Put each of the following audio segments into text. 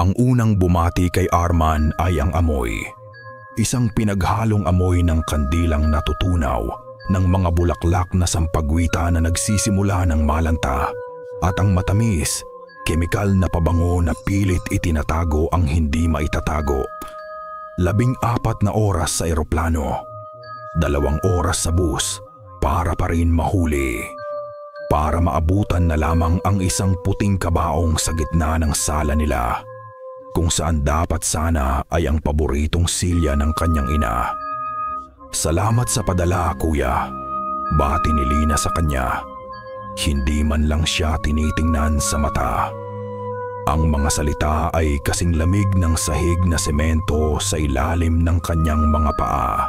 Ang unang bumati kay Arman ay ang amoy. Isang pinaghalong amoy ng kandilang natutunaw, ng mga bulaklak na sampagwita na nagsisimula ng malanta, at ang matamis, kemikal na pabango na pilit itinatago ang hindi maitatago. 14 na oras sa eroplano, 2 oras sa bus para pa rin mahuli. Para maabutan na lamang ang isang puting kabaong sa gitna ng sala nila, kung saan dapat sana ay ang paboritong silya ng kanyang ina. Salamat sa padala, kuya. Bati ni Lina sa kanya. Hindi man lang siya tinitingnan sa mata. Ang mga salita ay kasing lamig ng sahig na semento sa ilalim ng kanyang mga paa.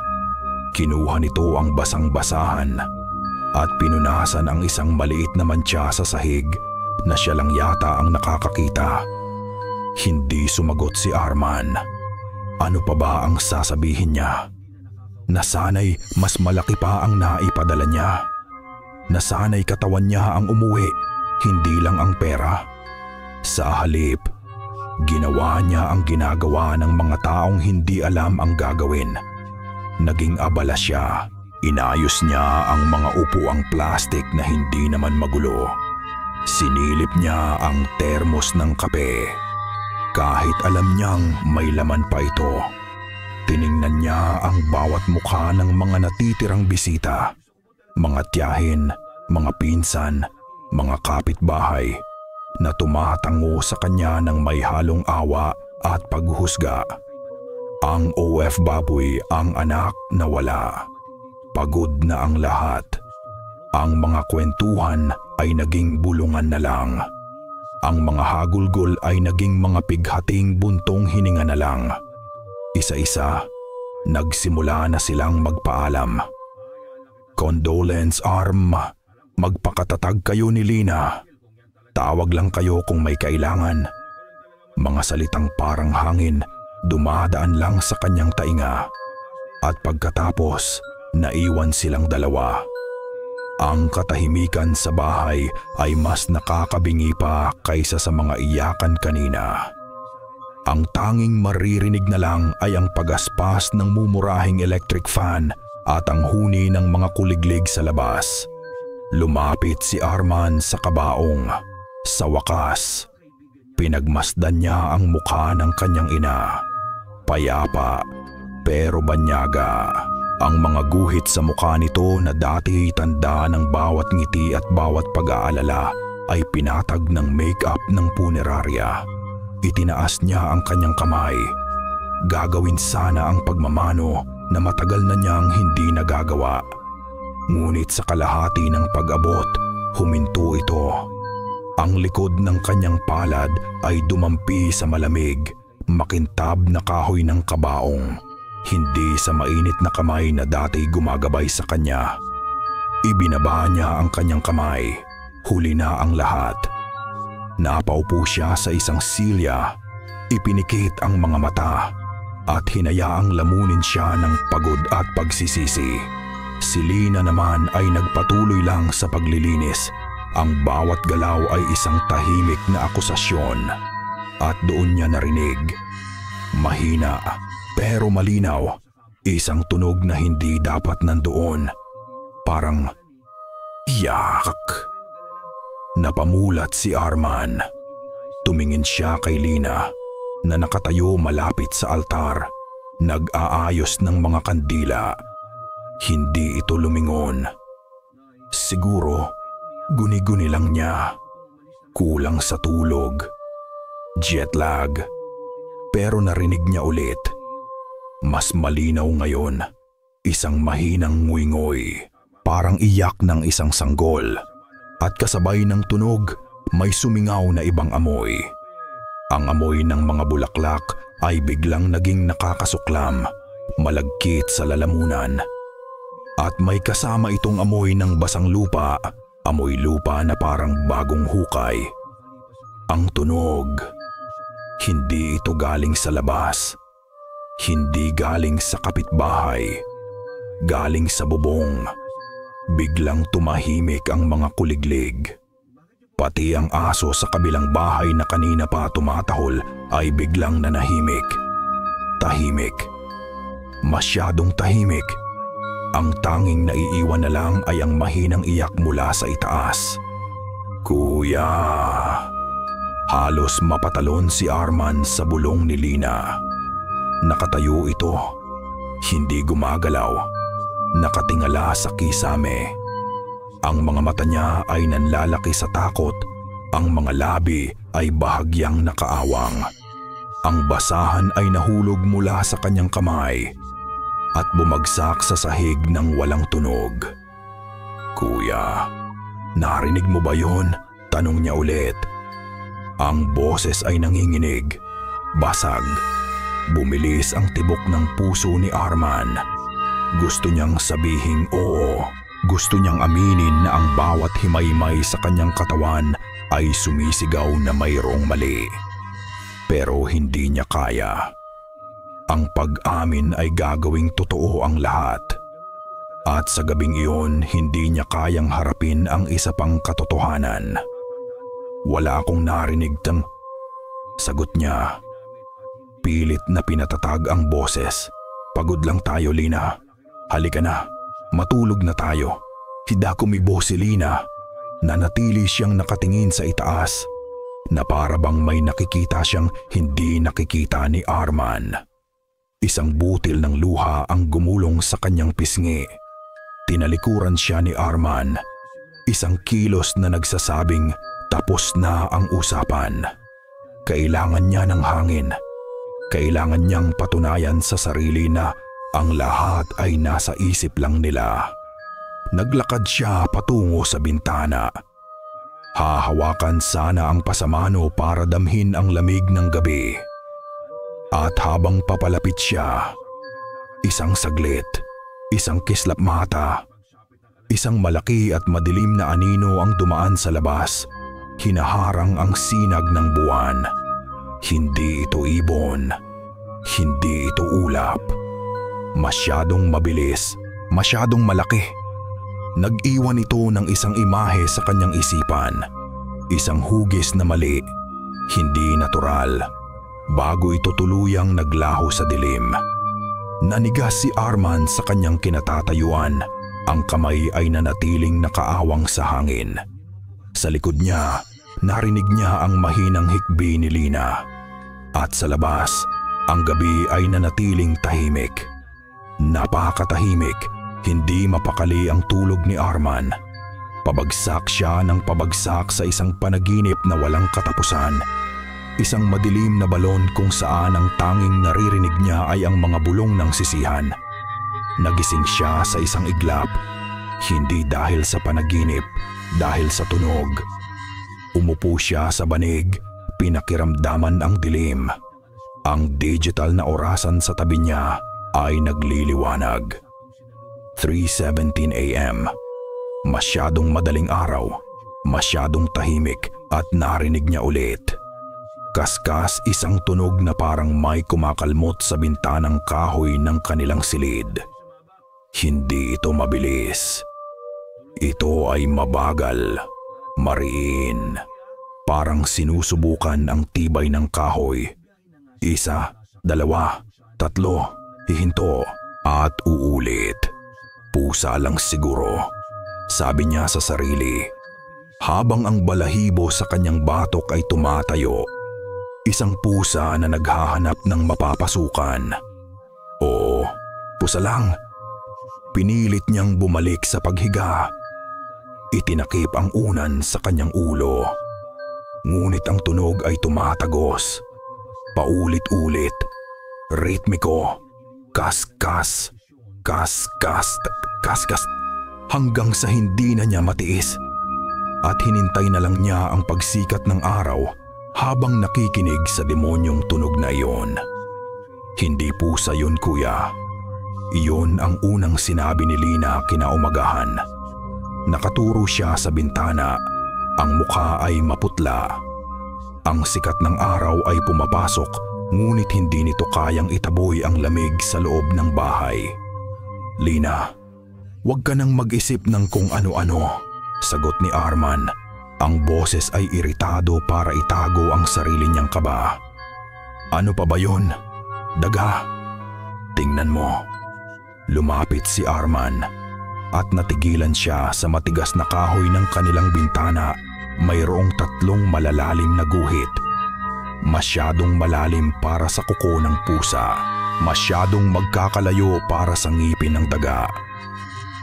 Kinuha nito ang basang-basahan at pinunasan ang isang maliit na mantsa sa sahig na siya lang yata ang nakakakita. Hindi sumagot si Arman. Ano pa ba ang sasabihin niya? Nasanay mas malaki pa ang naipadala niya. Nasanay katawan niya ang umuwi, hindi lang ang pera. Sa halip, ginawa niya ang ginagawa ng mga taong hindi alam ang gagawin. Naging abala siya. Inayos niya ang mga upuang plastik na hindi naman magulo. Sinilip niya ang termos ng kape. Kahit alam niyang may laman pa ito. Tiningnan niya ang bawat mukha ng mga natitirang bisita. Mga tiyahin, mga pinsan, mga kapitbahay na tumatango sa kanya ng may halong awa at paghuhusga. Ang OF baboy ang anak na wala. Pagod na ang lahat. Ang mga kwentuhan ay naging bulungan na lang. Ang mga hagulgol ay naging mga pighating buntong hininga na lang. Isa-isa, nagsimula na silang magpaalam. Condolence, Arm. Magpakatatag kayo ni Lina. Tawag lang kayo kung may kailangan. Mga salitang parang hangin dumadaan lang sa kanyang tainga. At pagkatapos, naiwan silang dalawa. Ang katahimikan sa bahay ay mas nakakabingi pa kaysa sa mga iyakan kanina. Ang tanging maririnig na lang ay ang pagaspas ng mumurahing electric fan at ang huni ng mga kuliglig sa labas. Lumapit si Arman sa kabaong. Sa wakas, pinagmasdan niya ang mukha ng kanyang ina. Payapa pero banyaga. Ang mga guhit sa mukha nito na dati tanda ng bawat ngiti at bawat pag-aalala ay pinatag ng make-up ng punerarya. Itinaas niya ang kanyang kamay. Gagawin sana ang pagmamano na matagal na niyang hindi nagagawa. Ngunit sa kalahati ng pag-abot, huminto ito. Ang likod ng kanyang palad ay dumampi sa malamig, makintab na kahoy ng kabaong. Hindi sa mainit na kamay na dati gumagabay sa kanya. Ibinaba niya ang kanyang kamay. Huli na ang lahat. Napaupo siya sa isang silya. Ipinikit ang mga mata at hinayaang lamunin siya ng pagod at pagsisisi. Si Lina naman ay nagpatuloy lang sa paglilinis. Ang bawat galaw ay isang tahimik na akusasyon. At doon niya narinig. Mahina pero malinaw. Isang tunog na hindi dapat nandoon. Parang yak. Napamulat si Arman. Tumingin siya kay Lina na nakatayo malapit sa altar. Nag-aayos ng mga kandila. Hindi ito lumingon. Siguro, guni-guni lang niya. Kulang sa tulog. Jet lag. Pero narinig niya ulit. Mas malinaw ngayon. Isang mahinang nguingoy. Parang iyak ng isang sanggol. At kasabay ng tunog, may sumingaw na ibang amoy. Ang amoy ng mga bulaklak ay biglang naging nakakasuklam, malagkit sa lalamunan. At may kasama itong amoy ng basang lupa, amoy lupa na parang bagong hukay. Ang tunog, hindi ito galing sa labas. Hindi galing sa kapitbahay. Galing sa bubong. Biglang tumahimik ang mga kuliglig. Pati ang aso sa kabilang bahay na kanina pa tumatahol ay biglang nanahimik. Tahimik. Masyadong tahimik. Ang tanging naiiwan na lang ay ang mahinang iyak mula sa itaas. "Kuya!" Halos mapatalon si Arman sa bulong ni Lina. Nakatayo ito. Hindi gumagalaw. Nakatingala sa kisame. Ang mga mata niya ay nanlalaki sa takot. Ang mga labi ay bahagyang nakaawang. Ang basahan ay nahulog mula sa kanyang kamay at bumagsak sa sahig ng walang tunog. "Kuya, narinig mo ba yun?" Tanong niya ulit. Ang boses ay nanginginig, basag. Bumilis ang tibok ng puso ni Arman. Gusto niyang sabihing oo. Gusto niyang aminin na ang bawat himaymay sa kanyang katawan ay sumisigaw na mayroong mali. Pero hindi niya kaya. Ang pag-amin ay gagawing totoo ang lahat. At sa gabing iyon, hindi niya kayang harapin ang isa pang katotohanan. "Wala akong narinig sagot niya. Pilit na pinatatag ang boses. "Pagod lang tayo, Lina. Halika na. Matulog na tayo." Hidakumibo si Lina. Nanatili siyang nakatingin sa itaas na para bang may nakikita siyang hindi nakikita ni Arman. Isang butil ng luha ang gumulong sa kanyang pisngi. Tinalikuran siya ni Arman. Isang kilos na nagsasabing tapos na ang usapan. Kailangan niya ng hangin. Kailangan niyang patunayan sa sarili na ang lahat ay nasa isip lang nila. Naglakad siya patungo sa bintana. Hahawakan sana ang pasamano para damhin ang lamig ng gabi. At habang papalapit siya, isang saglit, isang kislap mata, isang malaki at madilim na anino ang dumaan sa labas. Hinaharang ang sinag ng buwan. Hindi ito ibon. Hindi ito ulap. Masyadong mabilis, masyadong malaki. Nag-iwan ito ng isang imahe sa kanyang isipan. Isang hugis na mali, hindi natural. Bago ito tuluyang naglaho sa dilim. Nanigas si Arman sa kanyang kinatatayuan. Ang kamay ay nanatiling nakaawang sa hangin. Sa likod niya, narinig niya ang mahinang hikbi ni Lina. At sa labas, ang gabi ay nanatiling tahimik. Napakatahimik, hindi mapakali ang tulog ni Arman. Pabagsak siya ng pabagsak sa isang panaginip na walang katapusan. Isang madilim na balon kung saan ang tanging naririnig niya ay ang mga bulong ng sisihan. Nagising siya sa isang iglap, hindi dahil sa panaginip, dahil sa tunog. Umupo siya sa banig, pinakiramdaman ang dilim. Ang digital na orasan sa tabi niya ay nagliliwanag. 3:17 a.m. Masyadong madaling araw, masyadong tahimik at narinig niya ulit. Kaskas isang tunog na parang may kumakalmot sa bintanang kahoy ng kanilang silid. Hindi ito mabilis. Ito ay mabagal, mariin. Parang sinusubukan ang tibay ng kahoy. 1, 2, 3, hihinto at uulit. Pusa lang siguro, sabi niya sa sarili. Habang ang balahibo sa kanyang batok ay tumatayo. Isang pusa na naghahanap ng mapapasukan. Oo, pusa lang. Pinilit niyang bumalik sa paghiga. Itinakip ang unan sa kanyang ulo. Ngunit ang tunog ay tumatagos. Paulit-ulit. Ritmiko. Kas-kas. Kas-kas. Kas-kas. Hanggang sa hindi na niya matiis. At hinintay na lang niya ang pagsikat ng araw habang nakikinig sa demonyong tunog na iyon. Hindi pusa yun, kuya. Iyon ang unang sinabi ni Lina kinaumagahan. Nakaturo siya sa bintana. Ang mukha ay maputla. Ang sikat ng araw ay pumapasok, ngunit hindi nito kayang itaboy ang lamig sa loob ng bahay. Lina, huwag ka nang mag-isip ng kung ano-ano, sagot ni Arman Ang boses ay iritado para itago ang sarili niyang kaba. Ano pa ba yun? Daga? Tingnan mo. Lumapit si Arman at natigilan siya sa matigas na kahoy ng kanilang bintana. Mayroong 3 malalalim na guhit. Masyadong malalim para sa kuko ng pusa. Masyadong magkakalayo para sa ngipin ng daga.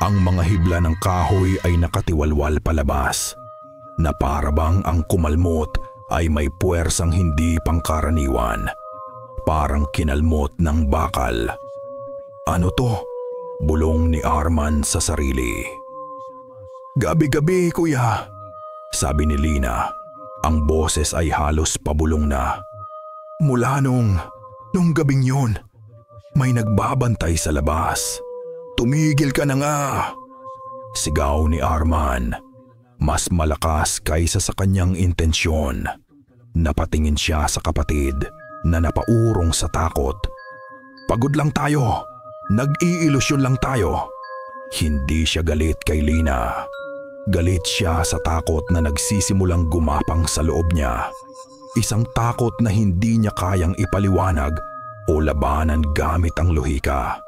Ang mga hibla ng kahoy ay nakatiwalwal palabas, na parabang ang kumalmot ay may puwersang hindi pangkaraniwan. Parang kinalmot ng bakal. Ano to? Bulong ni Arman sa sarili. Gabi-gabi, kuya, sabi ni Lina. Ang boses ay halos pabulong na. Mula nung gabing yun, may nagbabantay sa labas. Tumigil ka na nga! Sigaw ni Arman. Mas malakas kaysa sa kanyang intensyon. Napatingin siya sa kapatid na napaurong sa takot. Pagod lang tayo. Nag-iilusyon lang tayo. Hindi siya galit kay Lina. Galit siya sa takot na nagsisimulang gumapang sa loob niya. Isang takot na hindi niya kayang ipaliwanag o labanan gamit ang lohika.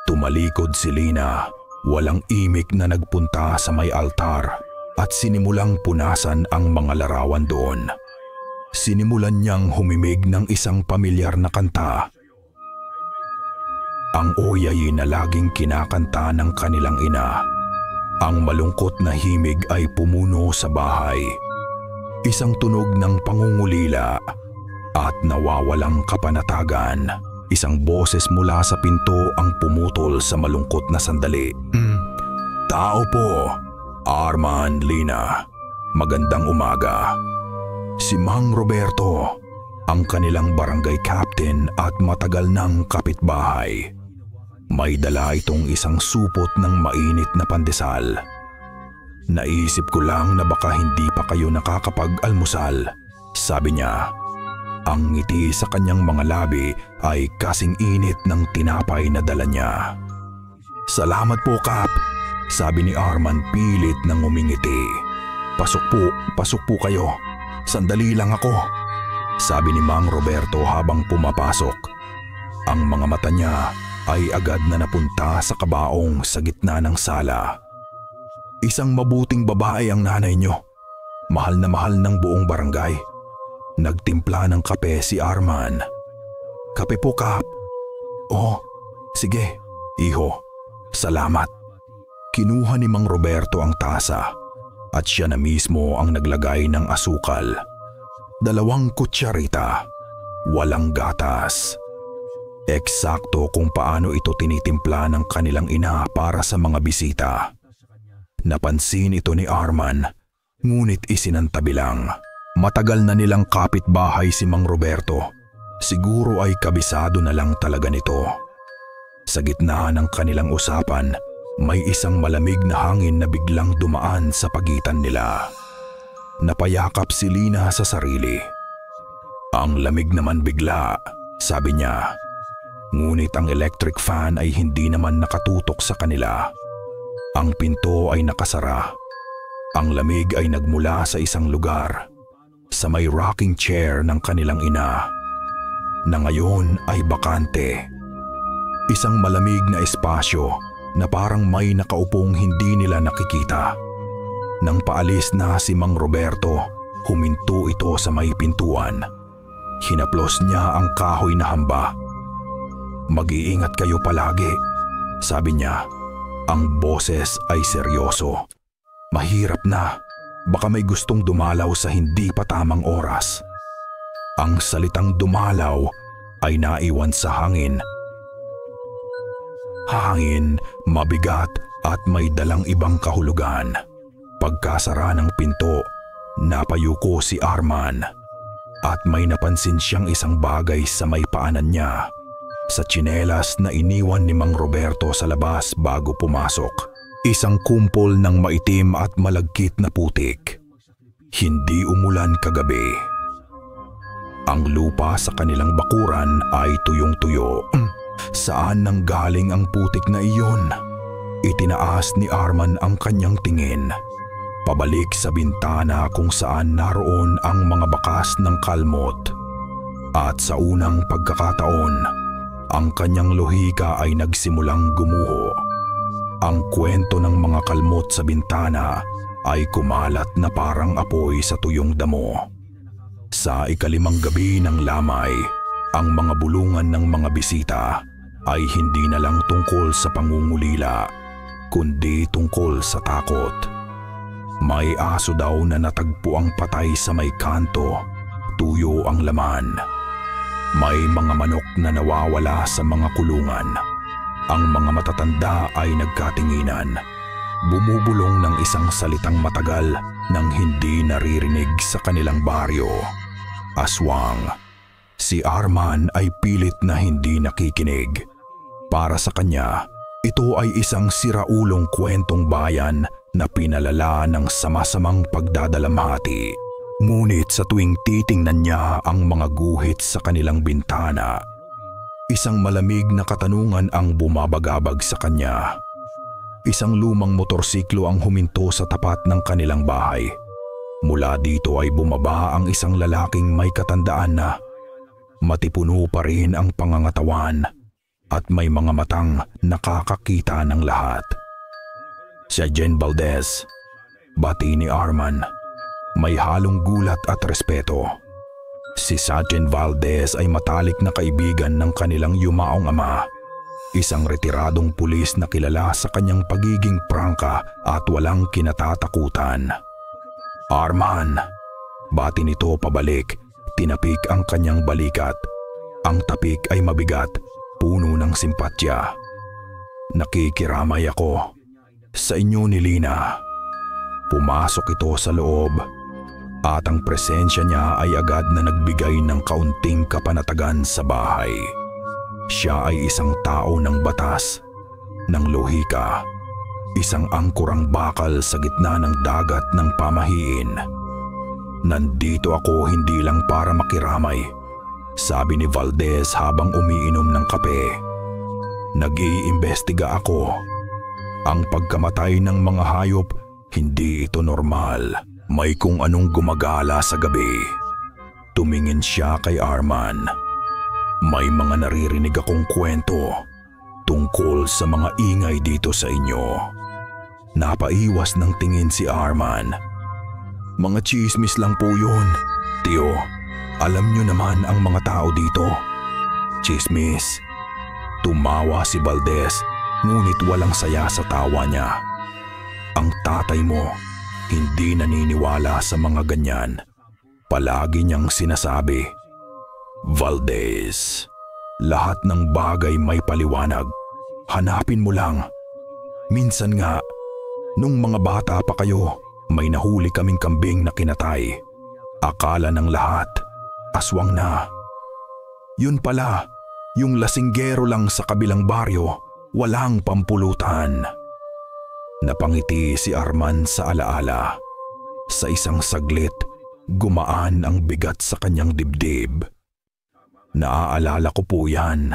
Tumalikod si Lina, walang imik na nagpunta sa may altar at sinimulang punasan ang mga larawan doon. Sinimulan niyang humimig ng isang pamilyar na kanta. Ang oyay na laging kinakanta ng kanilang ina. Ang malungkot na himig ay pumuno sa bahay. Isang tunog ng pangungulila at nawawalang kapanatagan. Isang boses mula sa pinto ang pumutol sa malungkot na sandali. Tao po, Arman, Lina. Magandang umaga. Si Mang Roberto, ang kanilang barangay captain at matagal ng kapitbahay. May dala itong isang supot ng mainit na pandesal. Naisip ko lang na baka hindi pa kayo nakakapag-almusal, sabi niya. Ang ngiti sa kanyang mga labi ay kasing init ng tinapay na dala niya. Salamat po, Kap, sabi ni Arman pilit nang umingiti. Pasok po kayo. Sandali lang ako, sabi ni Mang Roberto habang pumapasok. Ang mga mata niya ay agad na napunta sa kabaong sa gitna ng sala. Isang mabuting babae ang nanay niyo. Mahal na mahal ng buong barangay. Nagtimpla ng kape si Arman. Kape po, Kap. Oh, sige, iho. Salamat. Kinuha ni Mang Roberto ang tasa at siya na mismo ang naglagay ng asukal. 2 kutsarita. Walang gatas. Eksakto kung paano ito tinitimpla ng kanilang ina para sa mga bisita. Napansin ito ni Arman, ngunit isinantabi lang. Matagal na nilang kapitbahay si Mang Roberto. Siguro ay kabisado na lang talaga nito. Sa gitna ng kanilang usapan, may isang malamig na hangin na biglang dumaan sa pagitan nila. Napayakap si Lina sa sarili. Ang lamig naman bigla, sabi niya. Ngunit ang electric fan ay hindi naman nakatutok sa kanila. Ang pinto ay nakasara. Ang lamig ay nagmula sa isang lugar, sa may rocking chair ng kanilang ina, na ngayon ay bakante. Isang malamig na espasyo na parang may nakaupong hindi nila nakikita. Nang paalis na si Mang Roberto, huminto ito sa may pintuan. Hinaplos niya ang kahoy na hamba. Mag-iingat kayo palagi, sabi niya. Ang boses ay seryoso. Mahirap na, baka may gustong dumalaw sa hindi pa tamang oras. Ang salitang dumalaw ay naiwan sa hangin. Hangin, mabigat at may dalang ibang kahulugan. Pagkasara ng pinto, napayuko si Arman at may napansin siyang isang bagay sa may paanan niya. Sa tsinelas na iniwan ni Mang Roberto sa labas bago pumasok. Isang kumpol ng maitim at malagkit na putik. Hindi umulan kagabi. Ang lupa sa kanilang bakuran ay tuyong-tuyo. Saan nanggaling ang putik na iyon? Itinaas ni Arman ang kanyang tingin. pabalik sa bintana kung saan naroon ang mga bakas ng kalmot. At sa unang pagkakataon, ang kanyang lohika ay nagsimulang gumuho. Ang kwento ng mga kalmot sa bintana ay kumalat na parang apoy sa tuyong damo. Sa ikalimang gabi ng lamay, ang mga bulungan ng mga bisita ay hindi na lang tungkol sa pangungulila, kundi tungkol sa takot. May aso daw na natagpuang patay sa may kanto, tuyo ang laman. May mga manok na nawawala sa mga kulungan. Ang mga matatanda ay nagkatinginan, bumubulong ng isang salitang matagal nang hindi naririnig sa kanilang baryo. Aswang. Si Arman ay pilit na hindi nakikinig. Para sa kanya, ito ay isang siraulong kwentong bayan na pinalala ng sama-samang pagdadalamhati. Ngunit sa tuwing titingnan niya ang mga guhit sa kanilang bintana, isang malamig na katanungan ang bumabagabag sa kanya. Isang lumang motorsiklo ang huminto sa tapat ng kanilang bahay. Mula dito ay bumaba ang isang lalaking may katandaan na matipuno pa rin ang pangangatawan at may mga matang nakakakita ng lahat. Si Jen Valdez, bati ni Arman, may halong gulat at respeto. Si Sergeant Valdez ay matalik na kaibigan ng kanilang yumaong ama, isang retiradong pulis na kilala sa kanyang pagiging prangka at walang kinatatakutan. Arman, bati nito pabalik, tinapik ang kanyang balikat. Ang tapik ay mabigat, puno ng simpatya. Nakikiramay ako sa inyo ni Lina. Pumasok ito sa loob at ang presensya niya ay agad na nagbigay ng kaunting kapanatagan sa bahay. Siya ay isang tao ng batas, ng lohika, isang angkorang bakal sa gitna ng dagat ng pamahiin. Nandito ako hindi lang para makiramay, sabi ni Valdez habang umiinom ng kape. Nag-iimbestiga ako. Ang pagkamatay ng mga hayop, hindi ito normal. May kung anong gumagala sa gabi. Tumingin siya kay Arman. May mga naririnig akong kwento tungkol sa mga ingay dito sa inyo. Napaiwas ng tingin si Arman. Mga chismis lang po yun. Tio, alam niyo naman ang mga tao dito. Chismis. Tumawa si Valdez, ngunit walang saya sa tawa niya. Ang tatay mo, hindi naniniwala sa mga ganyan. Palagi niyang sinasabi, Valdez, lahat ng bagay may paliwanag. Hanapin mo lang. Minsan nga, nung mga bata pa kayo, may nahuli kaming kambing na kinatay. Akala ng lahat, aswang na. Yun pala, yung lasinggero lang sa kabilang baryo, walang pampulutan. Napangiti si Arman sa alaala. Sa isang saglit, gumaan ang bigat sa kanyang dibdib. Naaalala ko po yan.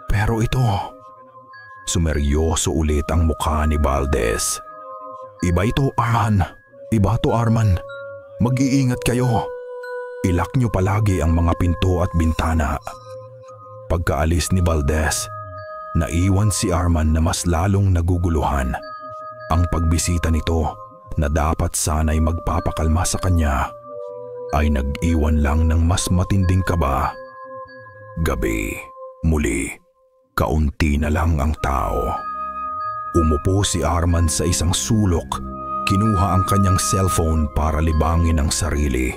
Pero ito, sumeryoso ulit ang mukha ni Valdez. Iba ito, Arman. Iba to, Arman. Mag-iingat kayo. Ilak niyo palagi ang mga pinto at bintana. Pagkaalis ni Valdez, naiwan si Arman na mas lalong naguguluhan. Ang pagbisita nito na dapat sana'y magpapakalma sa kanya ay nag-iwan lang ng mas matinding kaba. Gabi, muli, kaunti na lang ang tao. Umupo si Arman sa isang sulok, kinuha ang kanyang cellphone para libangin ang sarili.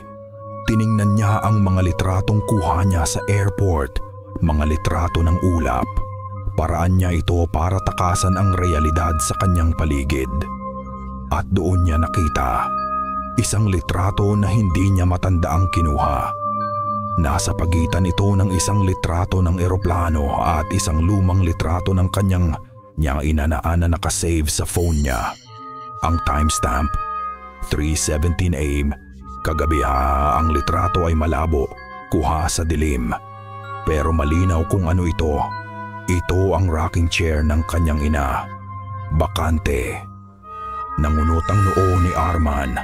Tiningnan niya ang mga litratong kuha niya sa airport, mga litrato ng ulap. Paraan niya ito para takasan ang realidad sa kanyang paligid. At doon niya nakita isang litrato na hindi niya matandaang kinuha. Nasa pagitan ito ng isang litrato ng eroplano at isang lumang litrato ng kanyang inanaan na nakasave sa phone niya. Ang timestamp, 3:17 AM. Kagabi ang litrato ay malabo, kuha sa dilim. Pero malinaw kung ano ito. Ito ang rocking chair ng kanyang ina. Bakante. Nangunot ang noo ni Arman.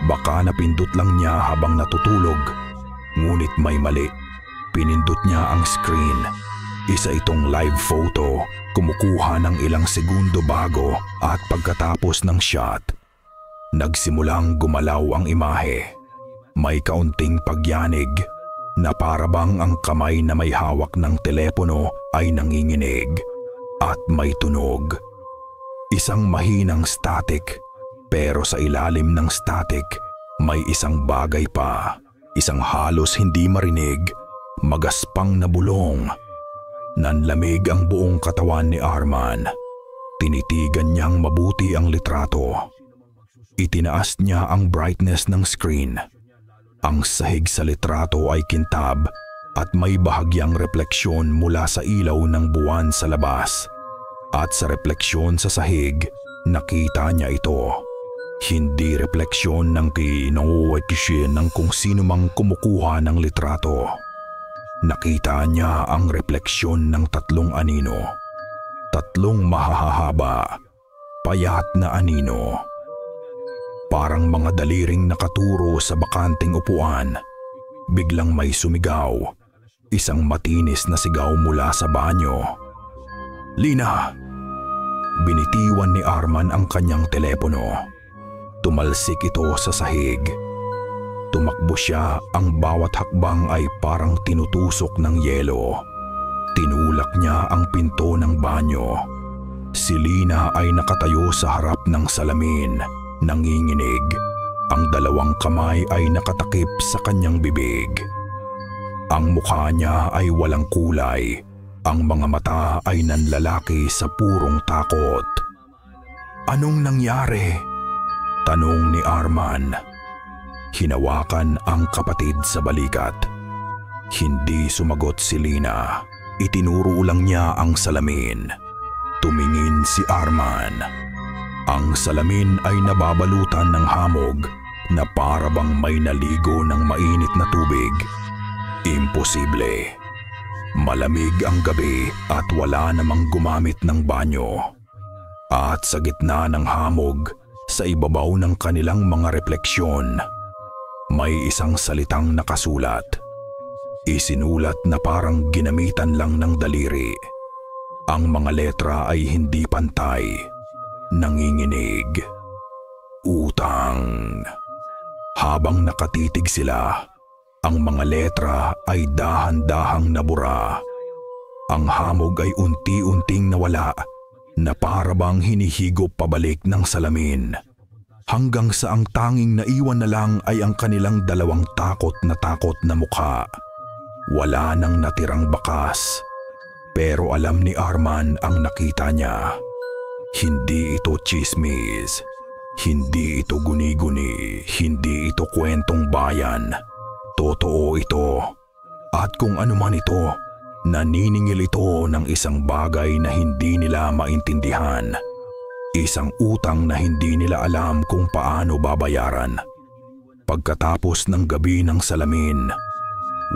Baka napindot lang niya habang natutulog. Ngunit may mali. Pinindot niya ang screen. Isa itong live photo. Kumukuha ng ilang segundo bago at pagkatapos ng shot, nagsimulang gumalaw ang imahe. May kaunting pagyanig na parabang ang kamay na may hawak ng telepono ay nanginginig at may tunog. Isang mahinang static, pero sa ilalim ng static may isang bagay pa, isang halos hindi marinig, magaspang na bulong. Nanlamig ang buong katawan ni Arman. Tinitigan niyang mabuti ang litrato. Itinaas niya ang brightness ng screen. Ang sahig sa litrato ay kintab at may bahagyang refleksyon mula sa ilaw ng buwan sa labas. At sa refleksyon sa sahig, nakita niya ito. Hindi refleksyon ng kinuwekisyen ng kung sino mang kumukuha ng litrato. Nakita niya ang refleksyon ng tatlong anino. Tatlong mahahaba, payat na anino. Parang mga daliring nakaturo sa bakanting upuan. Biglang may sumigaw. Isang matinis na sigaw mula sa banyo. "Lina!" Binitiwan ni Arman ang kanyang telepono. Tumalsik ito sa sahig. Tumakbo siya, ang bawat hakbang ay parang tinutusok ng yelo. Tinulak niya ang pinto ng banyo. Si Lina ay nakatayo sa harap ng salamin, nanginginig. Ang dalawang kamay ay nakatakip sa kanyang bibig. Ang mukha niya ay walang kulay. Ang mga mata ay nanlalaki sa purong takot. "Anong nangyari?" tanong ni Arman. Hinawakan ang kapatid sa balikat. Hindi sumagot si Lina. Itinuro lang niya ang salamin. Tumingin si Arman. Ang salamin ay nababalutan ng hamog na parabang may naligo ng mainit na tubig. Imposible. Malamig ang gabi at wala namang gumamit ng banyo. At sa gitna ng hamog, sa ibabaw ng kanilang mga refleksyon, may isang salitang nakasulat. Isinulat na parang ginamitan lang ng daliri. Ang mga letra ay hindi pantay. Nanginginig. Utang. Habang nakatitig sila, ang mga letra ay dahan-dahang nabura. Ang hamog ay unti-unting nawala na parabang hinihigop pabalik ng salamin. Hanggang sa ang tanging naiwan na lang ay ang kanilang dalawang takot na mukha. Wala nang natirang bakas. Pero alam ni Arman ang nakita niya. Hindi ito chismis. Hindi ito guni-guni. Hindi ito kwentong bayan. Totoo ito. At kung ano man ito, naniningil ito ng isang bagay na hindi nila maintindihan. Isang utang na hindi nila alam kung paano babayaran. Pagkatapos ng gabi ng salamin,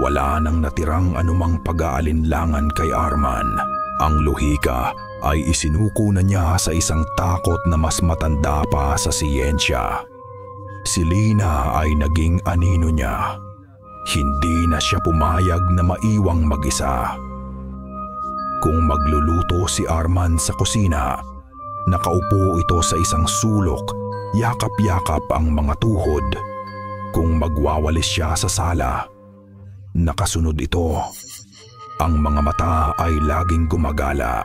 wala nang natirang anumang pag-aalinlangan kay Arman. Ang lohika ay isinuko na niya sa isang takot na mas matanda pa sa siyensya. Si Lina ay naging anino niya. Hindi na siya pumayag na maiwang mag-isa. Kung magluluto si Arman sa kusina, nakaupo ito sa isang sulok, yakap-yakap ang mga tuhod. Kung magwawalis siya sa sala, nakasunod ito. Ang mga mata ay laging gumagala.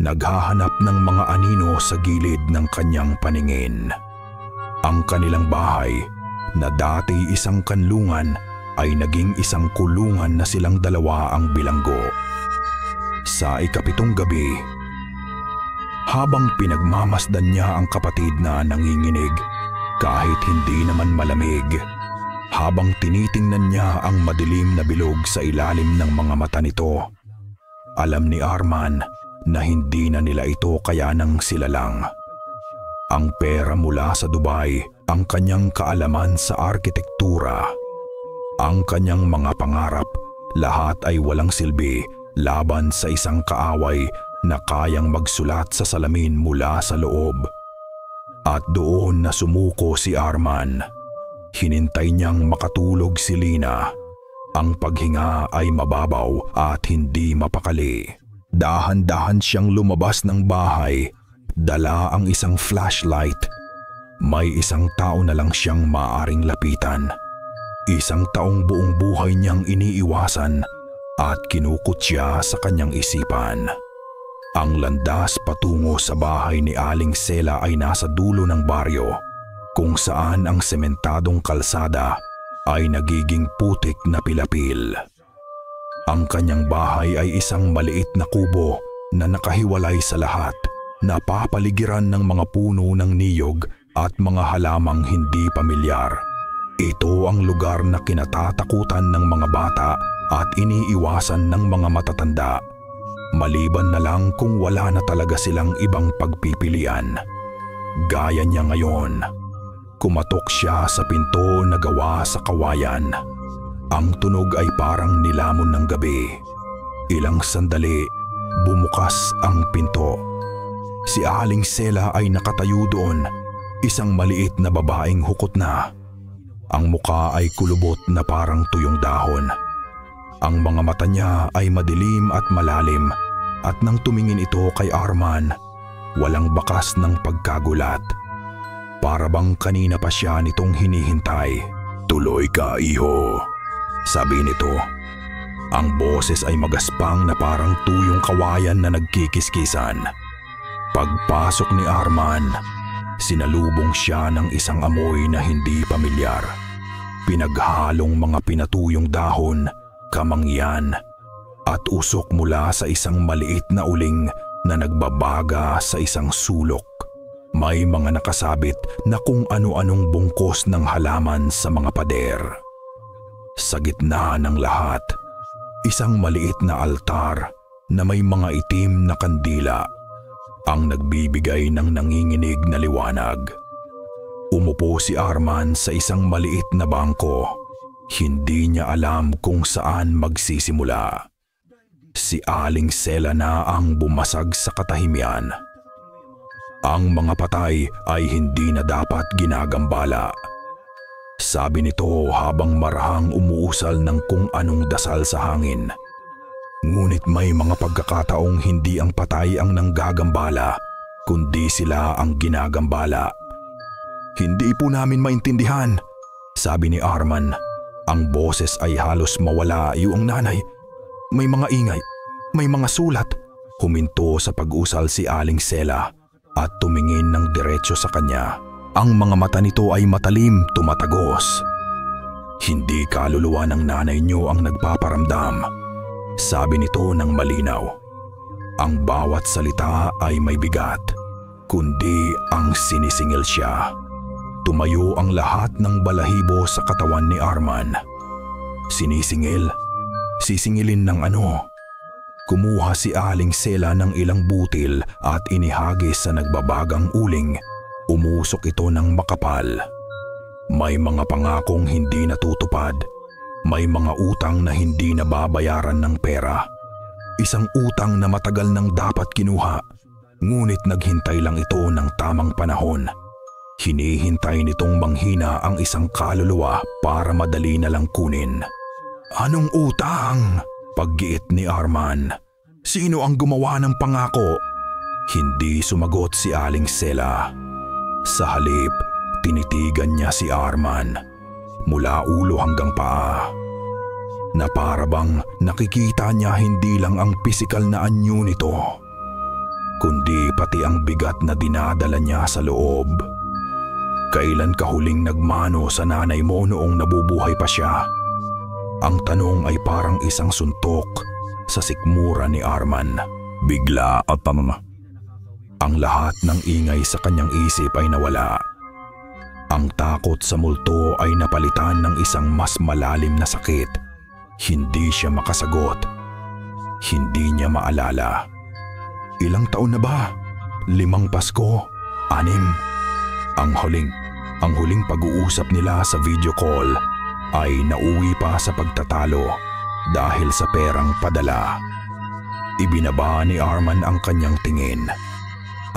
Naghahanap ng mga anino sa gilid ng kanyang paningin. Ang kanilang bahay, na dati isang kanlungan, ay naging isang kulungan na silang dalawa ang bilanggo. Sa ikapitong gabi, habang pinagmamasdan niya ang kapatid na nanginginig, kahit hindi naman malamig, habang tinitingnan niya ang madilim na bilog sa ilalim ng mga mata nito, alam ni Arman na hindi na nila ito kayanang sila lang. Ang pera mula sa Dubai, ang kanyang kaalaman sa arkitektura, ang kanyang mga pangarap, lahat ay walang silbi laban sa isang kaaway na kayang magsulat sa salamin mula sa loob. At doon na sumuko si Arman. Hinintay niyang makatulog si Lina. Ang paghinga ay mababaw at hindi mapakali. Dahan-dahan siyang lumabas ng bahay. Dala ang isang flashlight. May isang tao na lang siyang maaaring lapitan. Isang taong buong buhay niyang iniiwasan at kinukutya sa kanyang isipan. Ang landas patungo sa bahay ni Aling Sela ay nasa dulo ng baryo, kung saan ang sementadong kalsada ay nagiging putik na pilapil. Ang kanyang bahay ay isang maliit na kubo na nakahiwalay sa lahat, napapaligiran ng mga puno ng niyog at mga halamang hindi pamilyar. Ito ang lugar na kinatatakutan ng mga bata at iniiwasan ng mga matatanda. Maliban na lang kung wala na talaga silang ibang pagpipilian. Gaya niya ngayon. Kumatok siya sa pinto na gawa sa kawayan. Ang tunog ay parang nilamon ng gabi. Ilang sandali, bumukas ang pinto. Si Aling Sela ay nakatayo doon, isang maliit na babaeng hukot na. Ang muka ay kulubot na parang tuyong dahon. Ang mga mata niya ay madilim at malalim, at nang tumingin ito kay Arman, walang bakas ng pagkagulat. Para bang kanina pa siya nitong hinihintay. "Tuloy ka, iho," sabi nito. Ang boses ay magaspang na parang tuyong kawayan na nagkikiskisan. Pagpasok ni Arman, sinalubong siya ng isang amoy na hindi pamilyar. Pinaghalong mga pinatuyong dahon, kamangyan, at usok mula sa isang maliit na uling na nagbabaga sa isang sulok. May mga nakasabit na kung ano-anong bungkos ng halaman sa mga pader. Sa gitna ng lahat, isang maliit na altar na may mga itim na kandila ang nagbibigay ng nanginginig na liwanag. Umupo si Arman sa isang maliit na bangko. Hindi niya alam kung saan magsisimula. Si Aling Sela na ang bumasag sa katahimian. Ang mga patay ay hindi na dapat ginagambala. Sabi nito habang marahang umuusal ng kung anong dasal sa hangin. Ngunit may mga pagkakataong hindi ang patay ang nanggagambala, kundi sila ang ginagambala. "Hindi po namin maintindihan," sabi ni Arman. Ang boses ay halos mawala. "Yung nanay, may mga ingay, may mga sulat." Huminto sa pag-usal si Aling Sela at tumingin ng diretso sa kanya. Ang mga mata nito ay matalim, tumatagos. "Hindi kaluluwa ng nanay niyo ang nagpaparamdam," sabi nito ng malinaw. Ang bawat salita ay may bigat, kundi ang sinisingil siya. Tumayo ang lahat ng balahibo sa katawan ni Arman. Sinisingil? Sisingilin ng ano? Kumuha si Aling Sela ng ilang butil at inihagis sa nagbabagang uling. Umusok ito ng makapal. May mga pangakong hindi natutupad. May mga utang na hindi nababayaran ng pera. Isang utang na matagal nang dapat kinuha, ngunit naghintay lang ito ng tamang panahon. Hinihintay nitong manghina ang isang kaluluwa para madali na lang kunin. "Anong utang?" paggiit ni Arman. "Sino ang gumawa ng pangako?" Hindi sumagot si Aling Sela. Sa halip, tinitigan niya si Arman mula ulo hanggang paa. Na para bang nakikita niya hindi lang ang pisikal na anyo nito, kundi pati ang bigat na dinadala niya sa loob. "Kailan ka huling nagmano sa nanay mo noong nabubuhay pa siya?" Ang tanong ay parang isang suntok sa sikmura ni Arman. Bigla at pamama. Ang lahat ng ingay sa kanyang isip ay nawala. Ang takot sa multo ay napalitan ng isang mas malalim na sakit. Hindi siya makasagot. Hindi niya maalala. Ilang taon na ba? 5 Pasko? 6? Ang huling pag-uusap nila sa video call ay nauwi pa sa pagtatalo dahil sa perang padala. Ibinaba ni Arman ang kanyang tingin.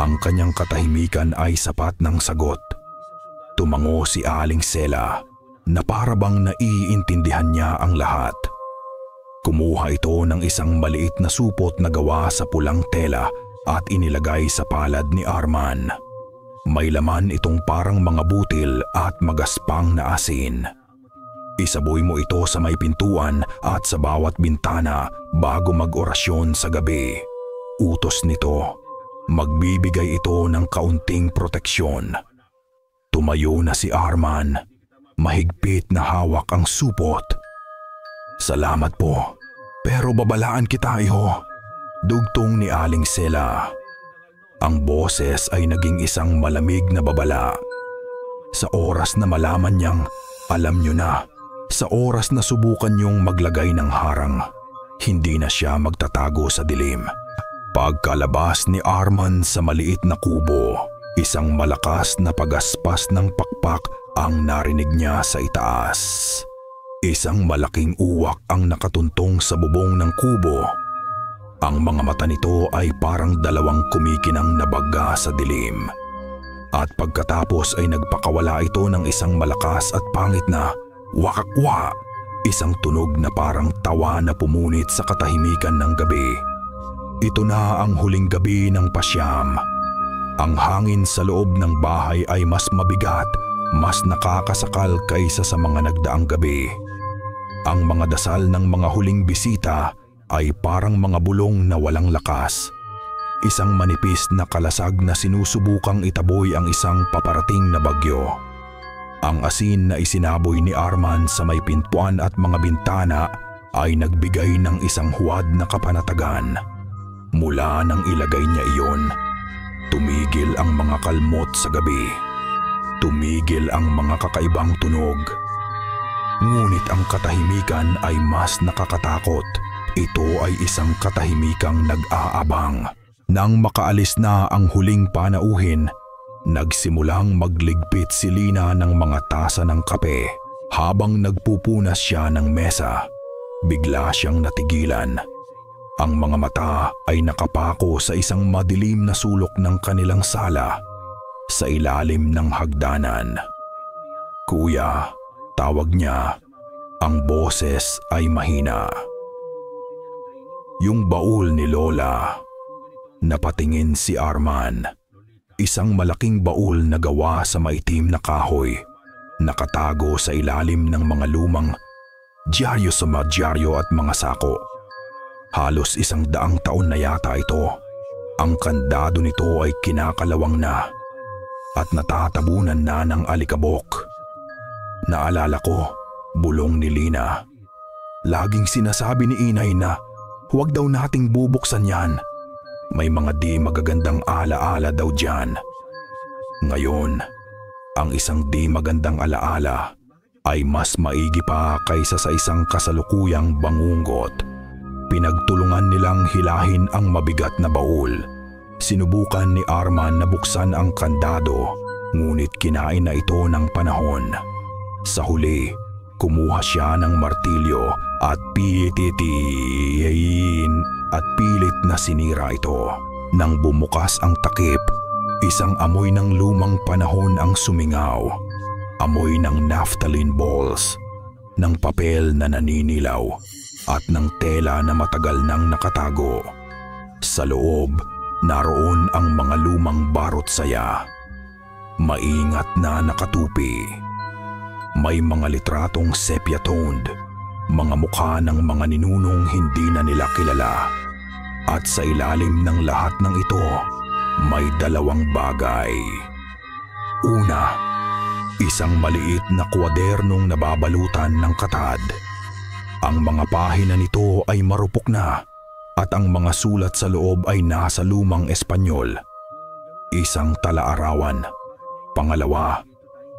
Ang kanyang katahimikan ay sapat ng sagot. Tumango si Aling Sela na parabang naiintindihan niya ang lahat. Kumuha ito ng isang maliit na supot na gawa sa pulang tela at inilagay sa palad ni Arman. May laman itong parang mga butil at magaspang na asin. Isaboy mo ito sa may pintuan at sa bawat bintana bago mag-orasyon sa gabi. Utos nito, magbibigay ito ng kaunting proteksyon. Tumayo na si Arman. Mahigpit na hawak ang supot. Salamat po, pero babalaan kita, iho. Dugtong ni Aling Sela. Ang boses ay naging isang malamig na babala. Sa oras na malaman niyang, alam niyo na, sa oras na subukan niyong maglagay ng harang, hindi na siya magtatago sa dilim. Pagkalabas ni Arman sa maliit na kubo, isang malakas na pagaspas ng pakpak ang narinig niya sa itaas. Isang malaking uwak ang nakatuntong sa bubong ng kubo. Ang mga mata nito ay parang dalawang kumikinang na baga sa dilim. At pagkatapos ay nagpakawala ito ng isang malakas at pangit na wakakwa, isang tunog na parang tawa na pumunit sa katahimikan ng gabi. Ito na ang huling gabi ng pasyam. Ang hangin sa loob ng bahay ay mas mabigat, mas nakakasakal kaysa sa mga nagdaang gabi. Ang mga dasal ng mga huling bisita ay parang mga bulong na walang lakas. Isang manipis na kalasag na sinusubukang itaboy ang isang paparating na bagyo. Ang asin na isinaboy ni Arman sa may pintuan at mga bintana ay nagbigay ng isang huwad na kapanatagan. Mula nang ilagay niya iyon, tumigil ang mga kalmot sa gabi. Tumigil ang mga kakaibang tunog. Ngunit ang katahimikan ay mas nakakatakot. Ito ay isang katahimikang nag-aabang. Nang makaalis na ang huling panauhin, nagsimulang magligpit si Lina ng mga tasa ng kape. Habang nagpupunas siya ng mesa, bigla siyang natigilan. Ang mga mata ay nakapako sa isang madilim na sulok ng kanilang sala, sa ilalim ng hagdanan. "Kuya," tawag niya. Ang boses ay mahina. Yung baul ni Lola. Napatingin si Arman. Isang malaking baul na gawa sa maitim na kahoy, nakatago sa ilalim ng mga lumang dyaryo sa dyaryo at mga sako. Halos 100 taon na yata ito. Ang kandado nito ay kinakalawang na at natatabunan na ng alikabok. Naalala ko, bulong ni Lina. Laging sinasabi ni Inay na huwag daw nating bubuksan yan. May mga di magagandang alaala daw dyan. Ngayon, ang isang di magandang alaala ay mas maigi pa kaysa sa isang kasalukuyang bangungot. Pinagtulungan nilang hilahin ang mabigat na baul. Sinubukan ni Arman na buksan ang kandado, ngunit kinain na ito ng panahon. Sa huli, kumuha siya ng martilyo at pilit na sinira ito. Nang bumukas ang takip, isang amoy ng lumang panahon ang sumingaw. Amoy ng naphthalene balls, ng papel na naninilaw, at ng tela na matagal nang nakatago. Sa loob, naroon ang mga lumang barot saya. Maingat na nakatupi. May mga litratong sepia-toned, mga mukha ng mga ninunong hindi na nila kilala. At sa ilalim ng lahat ng ito, may 2 bagay. Una, isang maliit na kwadernong nababalutan ng katad. Ang mga pahina nito ay marupok na at ang mga sulat sa loob ay nasa lumang Espanyol. Isang talaarawan. Pangalawa,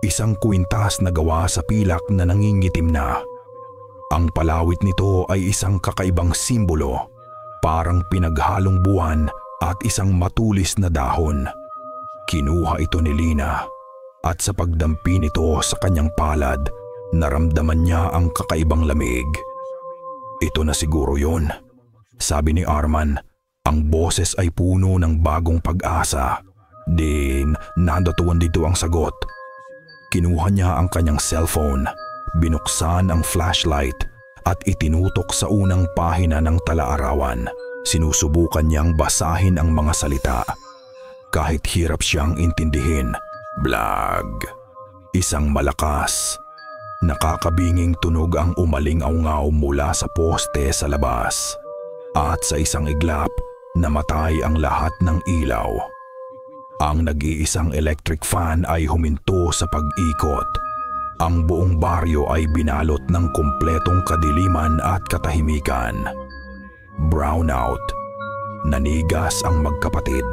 isang kwintas na gawa sa pilak na nangingitim na. Ang palawit nito ay isang kakaibang simbolo, parang pinaghalong buwan at isang matulis na dahon. Kinuha ito ni Lina at sa pagdampi nito sa kanyang palad, naramdaman niya ang kakaibang lamig. Ito na siguro yun, sabi ni Arman. Ang boses ay puno ng bagong pag-asa. Nandoon dito ang sagot. Kinuha niya ang kanyang cellphone, binuksan ang flashlight at itinutok sa unang pahina ng tala-arawan. Sinusubukan niyang basahin ang mga salita. Kahit hirap siyang intindihin. Blag. Isang malakas, nakakabinging tunog ang umaling-aungaw mula sa poste sa labas. At sa isang iglap, namatay ang lahat ng ilaw. Ang nag-iisang electric fan ay huminto sa pag-ikot. Ang buong baryo ay binalot ng kumpletong kadiliman at katahimikan. Brownout. Nanigas ang magkapatid.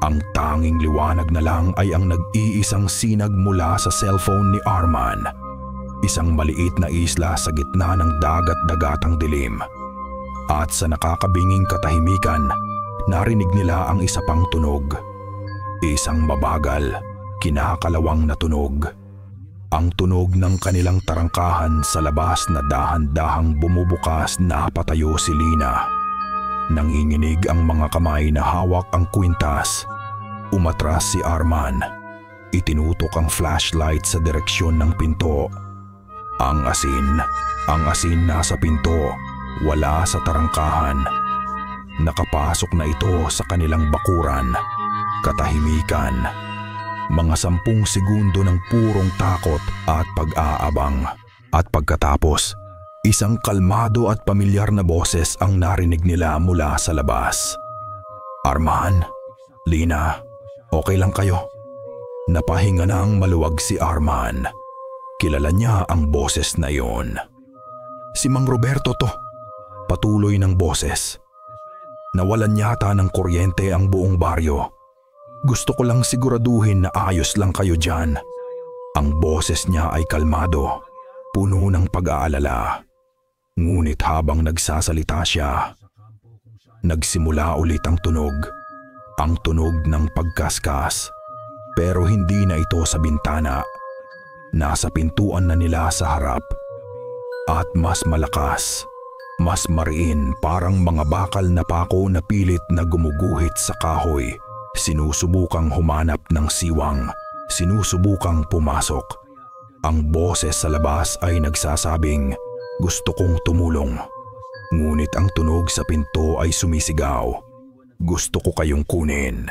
Ang tanging liwanag na lang ay ang nag-iisang sinag mula sa cellphone ni Arman. Isang maliit na isla sa gitna ng dagat-dagatang dilim. At sa nakakabinging katahimikan, narinig nila ang isa pang tunog. Isang mabagal, kinakalawang na tunog. Ang tunog ng kanilang tarangkahan sa labas na dahan-dahang bumubukas na patayo si Lina. Nanginginig ang mga kamay na hawak ang kwintas. Umatras si Arman. Itinutok ang flashlight sa direksyon ng pinto. Ang asin nasa pinto, wala sa tarangkahan. Nakapasok na ito sa kanilang bakuran. Katahimikan. Mga 10 segundo ng purong takot at pag-aabang. At pagkatapos, isang kalmado at pamilyar na boses ang narinig nila mula sa labas. Arman, Lina, okay lang kayo? Napahinga nang maluwag si Arman. Kilala niya ang boses na iyon. Si Mang Roberto to. Patuloy ng boses. Nawalan yata ng kuryente ang buong baryo. Gusto ko lang siguraduhin na ayos lang kayo dyan. Ang boses niya ay kalmado, puno ng pag-aalala. Ngunit habang nagsasalita siya, nagsimula ulit ang tunog. Ang tunog ng pagkaskas. Pero hindi na ito sa bintana. Nasa pintuan na nila sa harap. At mas malakas, mas mariin, parang mga bakal na pako na pilit na gumuguhit sa kahoy. Sinusubukang humanap ng siwang, sinusubukang pumasok. Ang boses sa labas ay nagsasabing, gusto kong tumulong. Ngunit ang tunog sa pinto ay sumisigaw, gusto ko kayong kunin.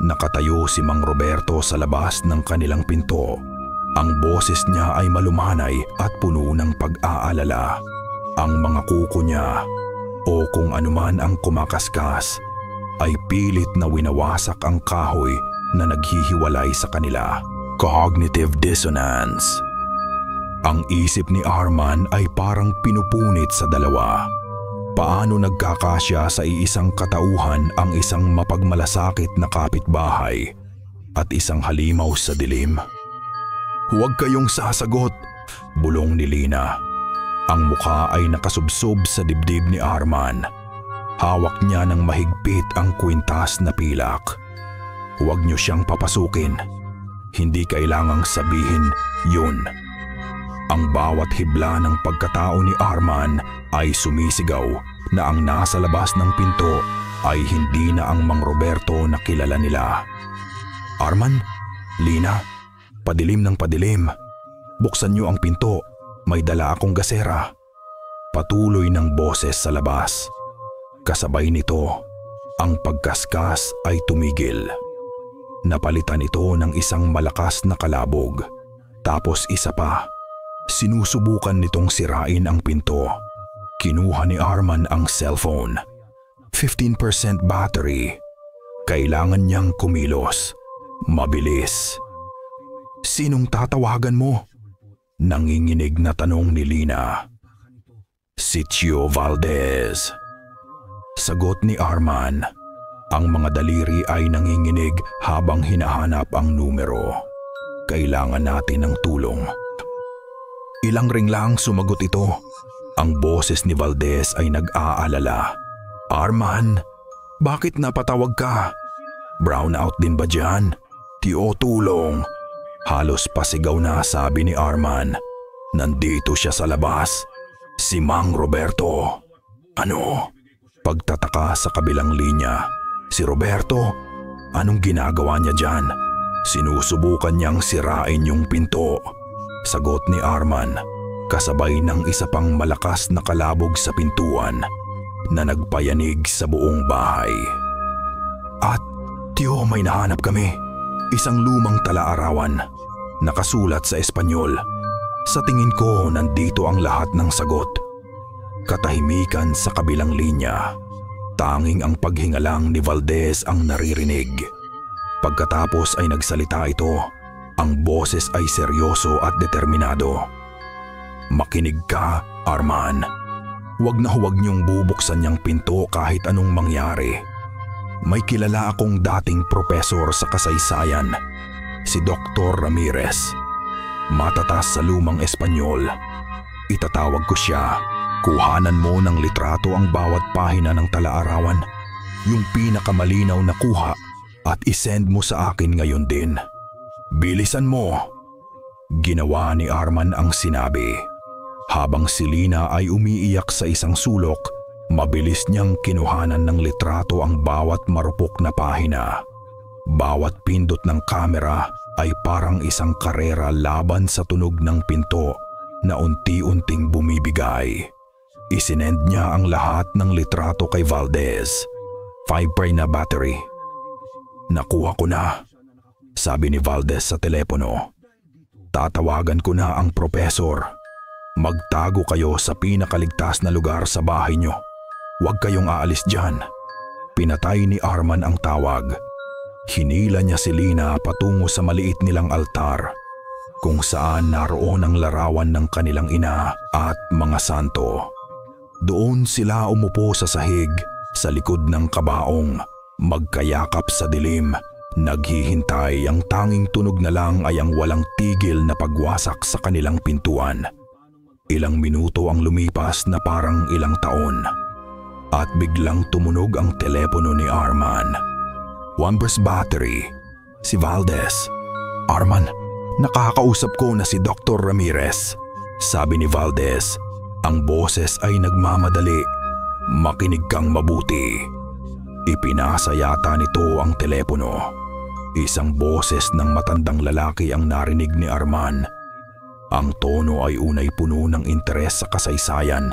Nakatayo si Mang Roberto sa labas ng kanilang pinto. Ang boses niya ay malumanay at puno ng pag-aalala. Ang mga kuko niya, o kung anuman ang kumakaskas, ay pilit na winawasak ang kahoy na naghihiwalay sa kanila. Cognitive dissonance. Ang isip ni Arman ay parang pinupunit sa dalawa. Paano nagkakasya sa iisang katauhan ang isang mapagmalasakit na kapitbahay at isang halimaw sa dilim? Huwag kayong sasagot, bulong ni Lina. Ang mukha ay nakasubsob sa dibdib ni Arman. Hawak niya ng mahigpit ang kwintas na pilak. Huwag niyo siyang papasukin. Hindi kailangang sabihin yun. Ang bawat hibla ng pagkatao ni Arman ay sumisigaw na ang nasa labas ng pinto ay hindi na ang Mang Roberto na kilala nila. Arman, Lina, padilim ng padilim. Buksan niyo ang pinto, may dala akong gasera. Patuloy ng boses sa labas. Kasabay nito, ang pagkaskas ay tumigil. Napalitan ito ng isang malakas na kalabog. Tapos isa pa. Sinusubukan nitong sirain ang pinto. Kinuha ni Arman ang cellphone. 15% battery. Kailangan niyang kumilos. Mabilis. Sinong tatawagan mo? Nanginginig na tanong ni Lina. Si Chio Valdez. Sagot ni Arman. Ang mga daliri ay nanginginig habang hinahanap ang numero. Kailangan natin ng tulong. Ilang ring lang sumagot ito. Ang boses ni Valdez ay nag-aalala. Arman, bakit napatawag ka? Brownout din ba dyan? Tio, tulong. Halos pasigaw na sabi ni Arman. Nandito siya sa labas. Si Mang Roberto. Ano? Pagtataka sa kabilang linya. Si Roberto? Anong ginagawa niya dyan? Sinusubukan niyang sirain yung pinto. Sagot ni Arman, kasabay ng isa pang malakas na kalabog sa pintuan na nagpayanig sa buong bahay. At tiyo, may nahanap kami. Isang lumang tala-arawan. Nakasulat sa Espanyol. Sa tingin ko, nandito ang lahat ng sagot. Katahimikan sa kabilang linya. Tanging ang paghinga lang ni Valdez ang naririnig. Pagkatapos ay nagsalita ito. Ang boses ay seryoso at determinado. Makinig ka, Arman. Huwag na huwag niyong bubuksan niyang pinto kahit anong mangyari. May kilala akong dating propesor sa kasaysayan, si Dr. Ramirez. Matatas sa lumang Espanyol. Itatawag ko siya. Kuhanan mo ng litrato ang bawat pahina ng tala-arawan. Yung pinakamalinaw na kuha at isend mo sa akin ngayon din. Bilisan mo. Ginawa ni Arman ang sinabi. Habang si Lina ay umiiyak sa isang sulok, mabilis niyang kinuhanan ng litrato ang bawat marupok na pahina. Bawat pindot ng kamera ay parang isang karera laban sa tunog ng pinto na unti-unting bumibigay. Isinend niya ang lahat ng litrato kay Valdez. 5 na battery. Nakuha ko na, sabi ni Valdez sa telepono. Tatawagan ko na ang propesor. Magtago kayo sa pinakaligtas na lugar sa bahay niyo. Huwag kayong aalis dyan. Pinatay ni Arman ang tawag. Hinila niya si Lina patungo sa maliit nilang altar, kung saan naroon ang larawan ng kanilang ina at mga santo. Doon sila umupo sa sahig sa likod ng kabaong, magkayakap sa dilim, naghihintay. Ang tanging tunog na lang ay ang walang tigil na pagwasak sa kanilang pintuan. Ilang minuto ang lumipas na parang ilang taon. At biglang tumunog ang telepono ni Arman. 1 battery. Si Valdez. Arman, nakakausap ko na si Dr. Ramirez. Sabi ni Valdez. Ang boses ay nagmamadali. Makinig kang mabuti. Ipinasa yata nito ang telepono. Isang boses ng matandang lalaki ang narinig ni Arman. Ang tono ay unay puno ng interes sa kasaysayan.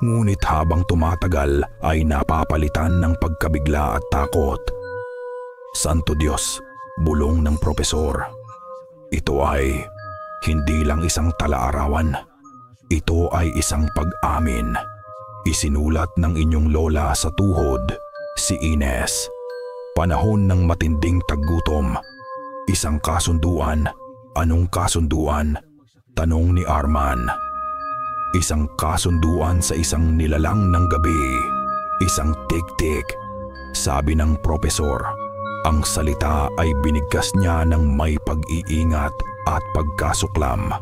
Ngunit habang tumatagal ay napapalitan ng pagkabigla at takot. Santo Diyos, bulong ng propesor. Ito ay hindi lang isang tala-arawan. Ito ay isang pag-amin. Isinulat ng inyong lola sa tuhod, si Ines. Panahon ng matinding taggutom. Isang kasunduan. Anong kasunduan? Tanong ni Arman. Isang kasunduan sa isang nilalang ng gabi. Isang tik-tik. Sabi ng propesor. Ang salita ay binigkas niya ng may pag-iingat at pagkasuklam.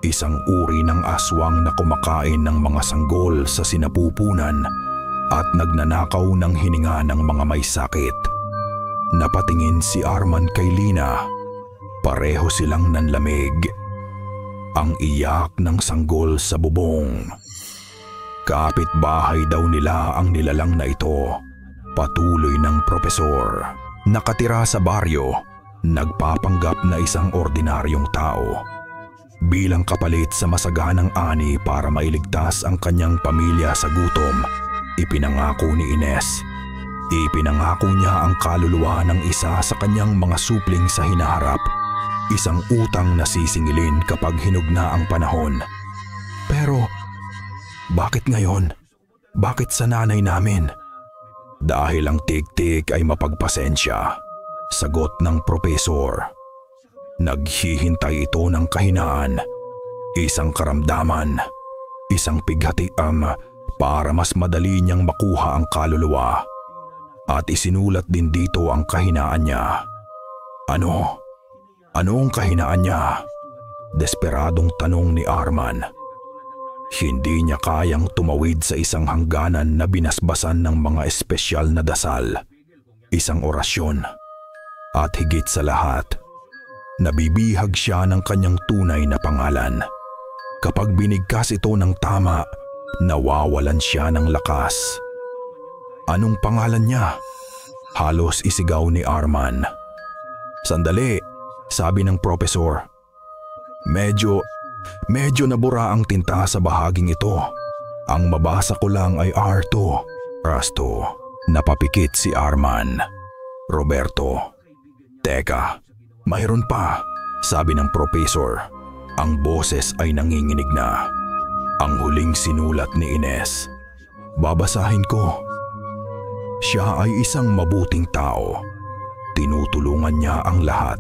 Isang uri ng aswang na kumakain ng mga sanggol sa sinapupunan at nagnanakaw ng hininga ng mga may sakit. Napatingin si Arman kay Lina. Pareho silang nanlamig. Ang iyak ng sanggol sa bubong. Kapitbahay daw nila ang nilalang na ito. Patuloy ng propesor. Nakatira sa baryo, nagpapanggap na isang ordinaryong tao. Bilang kapalit sa masaganang ani para mailigtas ang kanyang pamilya sa gutom, ipinangako ni Ines. Ipinangako niya ang kaluluwa ng isa sa kanyang mga supling sa hinaharap. Isang utang na sisingilin kapag hinugna ang panahon. Pero, bakit ngayon? Bakit sa nanay namin? Dahil ang tik-tik ay mapagpasensya, sagot ng propesor. Naghihintay ito ng kahinaan, isang karamdaman, isang pighatiam para mas madali niyang makuha ang kaluluwa. At isinulat din dito ang kahinaan niya. Ano? Ano ang kahinaan niya? Desperadong tanong ni Arman. Hindi niya kayang tumawid sa isang hangganan na binasbasan ng mga espesyal na dasal, isang orasyon. At higit sa lahat, nabibihag siya ng kanyang tunay na pangalan. Kapag binigkas ito ng tama, nawawalan siya ng lakas. Anong pangalan niya? Halos isigaw ni Arman. Sandali, sabi ng propesor. Medyo nabura ang tinta sa bahaging ito. Ang mabasa ko lang ay R2. Rasto, napapikit si Arman. Roberto. Teka, mayroon pa, sabi ng propesor. Ang boses ay nanginginig na. Ang huling sinulat ni Ines. Babasahin ko. Siya ay isang mabuting tao. Tinutulungan niya ang lahat.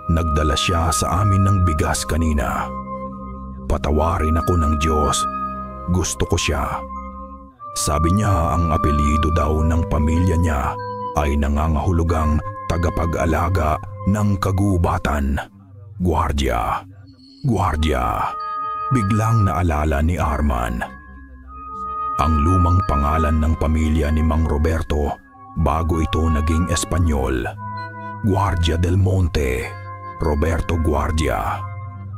Nagdala siya sa amin ng bigas kanina. Patawarin ako ng Diyos. Gusto ko siya. Sabi niya ang apelyido daw ng pamilya niya ay nangangahulugang tagapag-alaga ng kagubatan. Guardia. Guardia. Biglang naalala ni Arman. Ang lumang pangalan ng pamilya ni Mang Roberto bago ito naging Espanyol. Guardia del Monte. Roberto Guardia.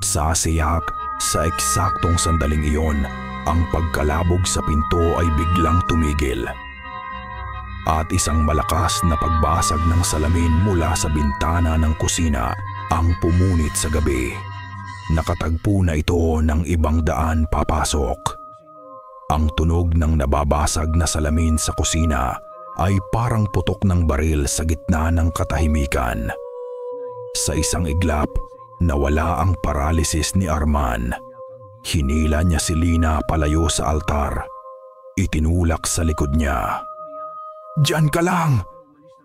Sasiyak sa eksaktong sandaling iyon, ang pagkalabog sa pinto ay biglang tumigil. At isang malakas na pagbasag ng salamin mula sa bintana ng kusina ang pumunit sa gabi. Nakatagpo na ito ng ibang daan papasok. Ang tunog ng nababasag na salamin sa kusina ay parang putok ng baril sa gitna ng katahimikan. Sa isang iglap, nawala ang paralisis ni Arman. Hinila niya si Lina palayo sa altar. Itinulak sa likod niya. "Diyan ka lang!"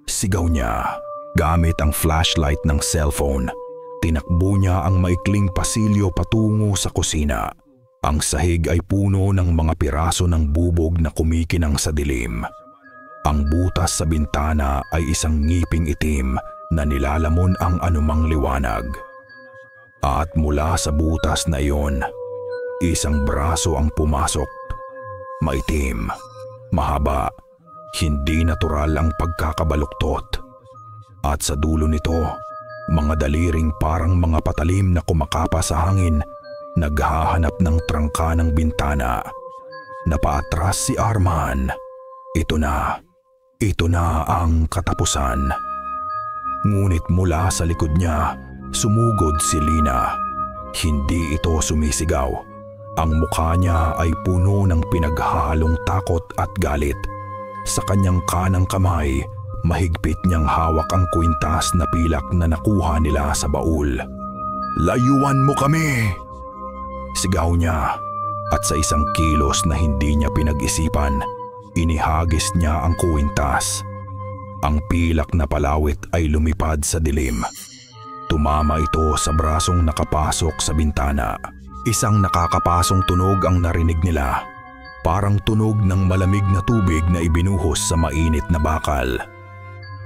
sigaw niya. Gamit ang flashlight ng cellphone, tinakbo niya ang maikling pasilyo patungo sa kusina. Ang sahig ay puno ng mga piraso ng bubog na kumikinang sa dilim. Ang butas sa bintana ay isang ngiping itim na nilalamon ang anumang liwanag. At mula sa butas na iyon, isang braso ang pumasok. Maitim, mahaba, hindi natural ang pagkakabaluktot. At sa dulo nito, mga daliring parang mga patalim na kumakapa sa hangin, naghahanap ng trangka ng bintana. Napaatras si Arman. Ito na ang katapusan. Ngunit mula sa likod niya, sumugod si Lina. Hindi ito sumisigaw. Ang mukha niya ay puno ng pinaghahalong takot at galit. Sa kanyang kanang kamay, mahigpit niyang hawak ang kwintas na pilak na nakuha nila sa baul. "Layuan mo kami!" sigaw niya, at sa isang kilos na hindi niya pinag-isipan, inihagis niya ang kwintas. Ang pilak na palawit ay lumipad sa dilim. Tumama ito sa brasong nakapasok sa bintana. Isang nakakapasong tunog ang narinig nila. Parang tunog ng malamig na tubig na ibinuhos sa mainit na bakal.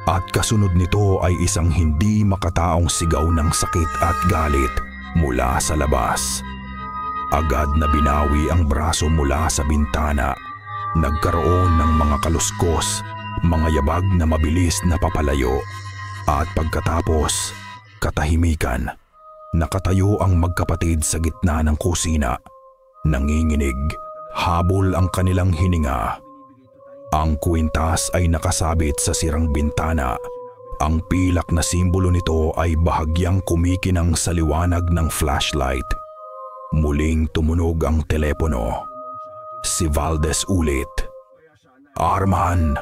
At kasunod nito ay isang hindi makataong sigaw ng sakit at galit mula sa labas. Agad na binawi ang braso mula sa bintana. Nagkaroon ng mga kaluskos, mga yabag na mabilis na papalayo. At pagkatapos, katahimikan. Nakatayo ang magkapatid sa gitna ng kusina. Nanginginig, habol ang kanilang hininga. Ang kwintas ay nakasabit sa sirang bintana. Ang pilak na simbolo nito ay bahagyang kumikinang sa liwanag ng flashlight. Muling tumunog ang telepono. Si Valdez ulit. "Arman,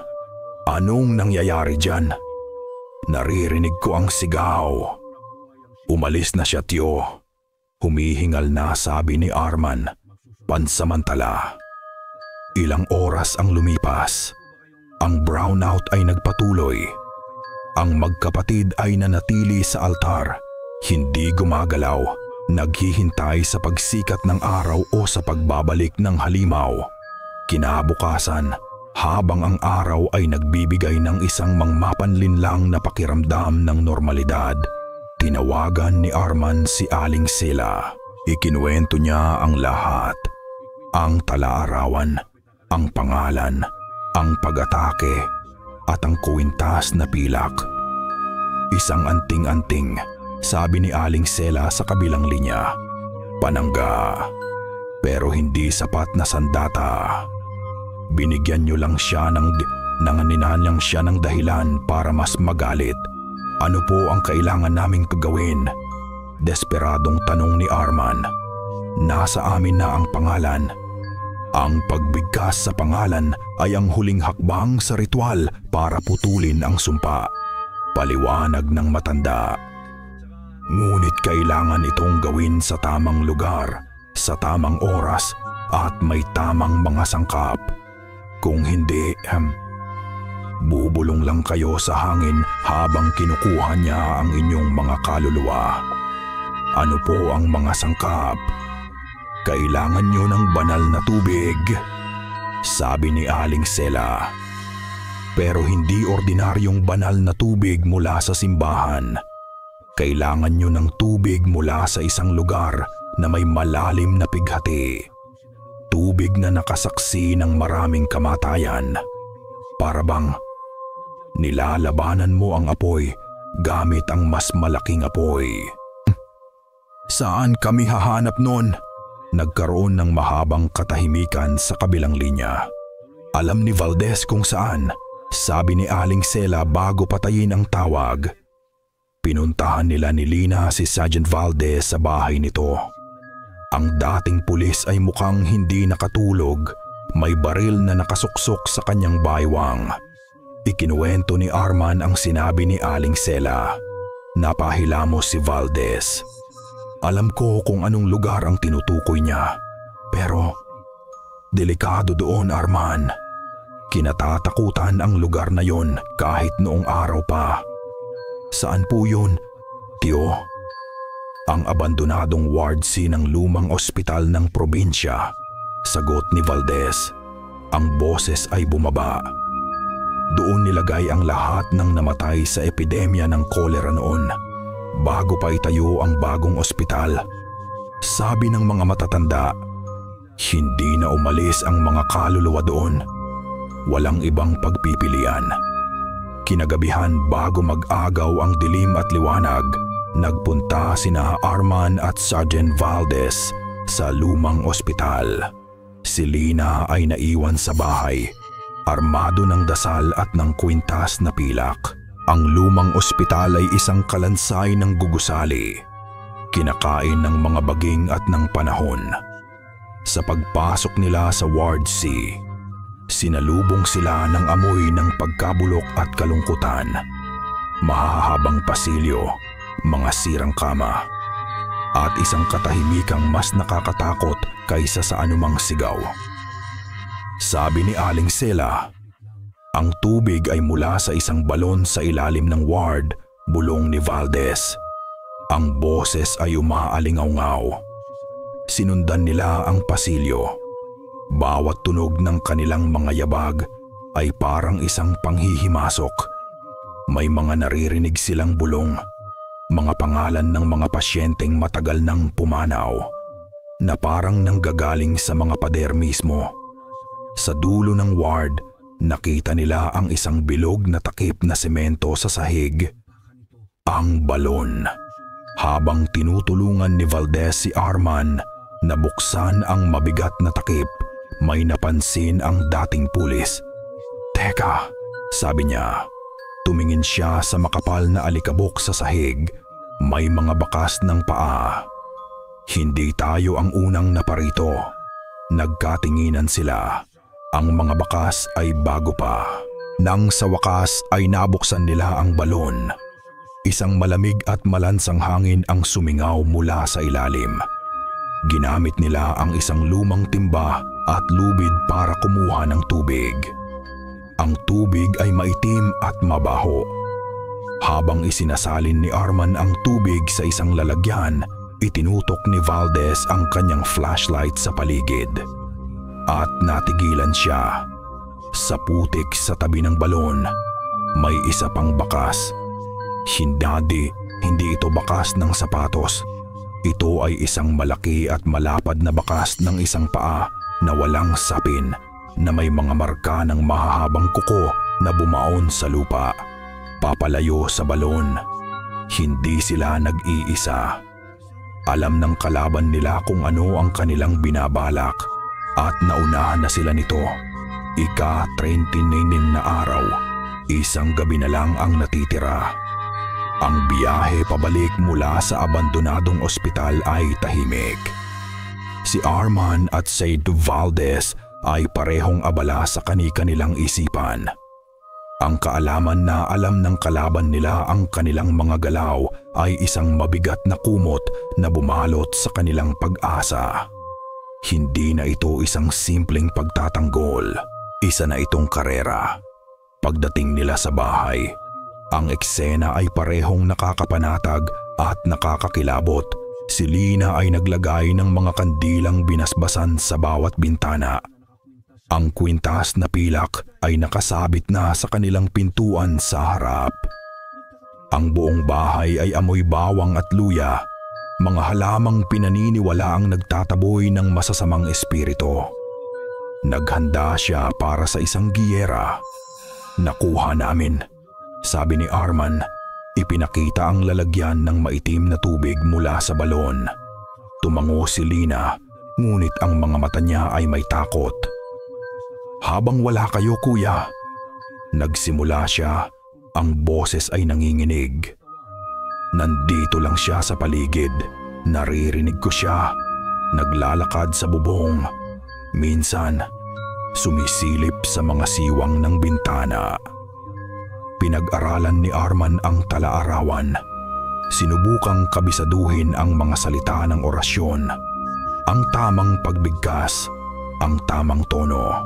anong nangyayari dyan?" "Naririnig ko ang sigaw." "Umalis na siya, tiyo." Humihingal na sabi ni Arman, pansamantala. Ilang oras ang lumipas. Ang brownout ay nagpatuloy. Ang magkapatid ay nanatili sa altar, hindi gumagalaw, naghihintay sa pagsikat ng araw o sa pagbabalik ng halimaw. Kinabukasan, habang ang araw ay nagbibigay ng isang mangmapanlinlang na pakiramdam ng normalidad, tinawagan ni Arman si Aling Sela. Ikinuwento niya ang lahat. Ang talaarawan, ang pangalan, ang pag-atake, at ang kwintas na pilak. Isang anting-anting, sabi ni Aling Sela sa kabilang linya. Panangga, pero hindi sapat na sandata. Binigyan niyo lang siya ng Nanganinan lang siya ng dahilan para mas magalit. Ano po ang kailangan naming gagawin? Desperadong tanong ni Arman. Nasa amin na ang pangalan. Ang pagbigkas sa pangalan ay ang huling hakbang sa ritual para putulin ang sumpa. Paliwanag ng matanda. Ngunit kailangan itong gawin sa tamang lugar, sa tamang oras at may tamang mga sangkap. Kung hindi, bubulong lang kayo sa hangin habang kinukuha niya ang inyong mga kaluluwa. Ano po ang mga sangkap? Kailangan niyo ng banal na tubig, sabi ni Aling Sela. Pero hindi ordinaryong banal na tubig mula sa simbahan. Kailangan niyo ng tubig mula sa isang lugar na may malalim na pighati. Tubig na nakasaksi ng maraming kamatayan. Para bang nilalabanan mo ang apoy gamit ang mas malaking apoy. Saan kami hahanap nun? Nagkaroon ng mahabang katahimikan sa kabilang linya. Alam ni Valdez kung saan, sabi ni Aling Sela bago patayin ang tawag. Pinuntahan nila ni Lina si Sergeant Valdez sa bahay nito. Ang dating pulis ay mukhang hindi nakatulog, may baril na nakasuksok sa kanyang baywang. Ikinuwento ni Arman ang sinabi ni Aling Sela. Napahilamos si Valdez. Alam ko kung anong lugar ang tinutukoy niya, pero delikado doon, Arman. Kinatatakutan ang lugar na yon kahit noong araw pa. Saan po yun, Tio? Ang abandonadong ward C ng lumang ospital ng probinsya, sagot ni Valdez. Ang boses ay bumaba. Doon nilagay ang lahat ng namatay sa epidemya ng kolera noon, bago pa itayo ang bagong ospital. Sabi ng mga matatanda, hindi na umalis ang mga kaluluwa doon. Walang ibang pagpipilian. Kinagabihan bago mag-agaw ang dilim at liwanag, nagpunta sina Arman at Sergeant Valdez sa lumang ospital. Si Lina ay naiwan sa bahay, armado ng dasal at ng kwintas na pilak. Ang lumang ospital ay isang kalansay ng gugusali, kinakain ng mga baging at ng panahon. Sa pagpasok nila sa Ward C, sinalubong sila ng amoy ng pagkabulok at kalungkutan. Mahahabang pasilyo, mga sirang kama, at isang katahimikang mas nakakatakot kaysa sa anumang sigaw. Sabi ni Aling Sela, ang tubig ay mula sa isang balon sa ilalim ng ward, bulong ni Valdez. Ang boses ay umaalingaw-ngaw. Sinundan nila ang pasilyo. Bawat tunog ng kanilang mga yabag ay parang isang panghihimasok. May mga naririnig silang bulong, mga pangalan ng mga pasyenteng matagal nang pumanaw, na parang nanggagaling sa mga pader mismo. Sa dulo ng ward, nakita nila ang isang bilog na takip na semento sa sahig. Ang balon. Habang tinutulungan ni Valdez si Arman na buksan ang mabigat na takip, may napansin ang dating pulis. Teka, sabi niya. Tumingin siya sa makapal na alikabok sa sahig. May mga bakas ng paa. Hindi tayo ang unang naparito. Nagkatinginan sila. Ang mga bakas ay bago pa. Nang sa wakas ay nabuksan nila ang balon. Isang malamig at malansang hangin ang sumingaw mula sa ilalim. Ginamit nila ang isang lumang timba at lubid para kumuha ng tubig. Ang tubig ay maitim at mabaho. Habang isinasalin ni Arman ang tubig sa isang lalagyan, itinutok ni Valdez ang kanyang flashlight sa paligid. At natigilan siya. Sa putik sa tabi ng balon, may isa pang bakas. Hindi ito bakas ng sapatos. Ito ay isang malaki at malapad na bakas ng isang paa na walang sapin, na may mga marka ng mahahabang kuko na bumaon sa lupa, papalayo sa balon. Hindi sila nag-iisa. Alam ng kalaban nila kung ano ang kanilang binabalak, at naunahan na sila nito. Ika-39 na araw, isang gabi na lang ang natitira. Ang biyahe pabalik mula sa abandonadong ospital ay tahimik. Si Arman at Said Valdez ay parehong abala sa kani-kanilang isipan. Ang kaalaman na alam ng kalaban nila ang kanilang mga galaw ay isang mabigat na kumot na bumalot sa kanilang pag-asa. Hindi na ito isang simpleng pagtatanggol, isa na itong karera. Pagdating nila sa bahay, ang eksena ay parehong nakakapanatag at nakakakilabot. Si Lina ay naglagay ng mga kandilang binasbasan sa bawat bintana. Ang kwintas na pilak ay nakasabit na sa kanilang pintuan sa harap. Ang buong bahay ay amoy bawang at luya, mga halamang pinaniniwala ang nagtataboy ng masasamang espiritu. Naghanda siya para sa isang giyera. Nakuha namin, sabi ni Arman. Ipinakita ang lalagyan ng maitim na tubig mula sa balon. Tumango si Lina, ngunit ang mga mata niya ay may takot. Habang wala kayo, kuya, nagsimula siya, ang boses ay nanginginig. Nandito lang siya sa paligid, naririnig ko siya, naglalakad sa bubong. Minsan, sumisilip sa mga siwang ng bintana. Pinag-aralan ni Arman ang tala-arawan. Sinubukang kabisaduhin ang mga salita ng orasyon, ang tamang pagbigkas, ang tamang tono.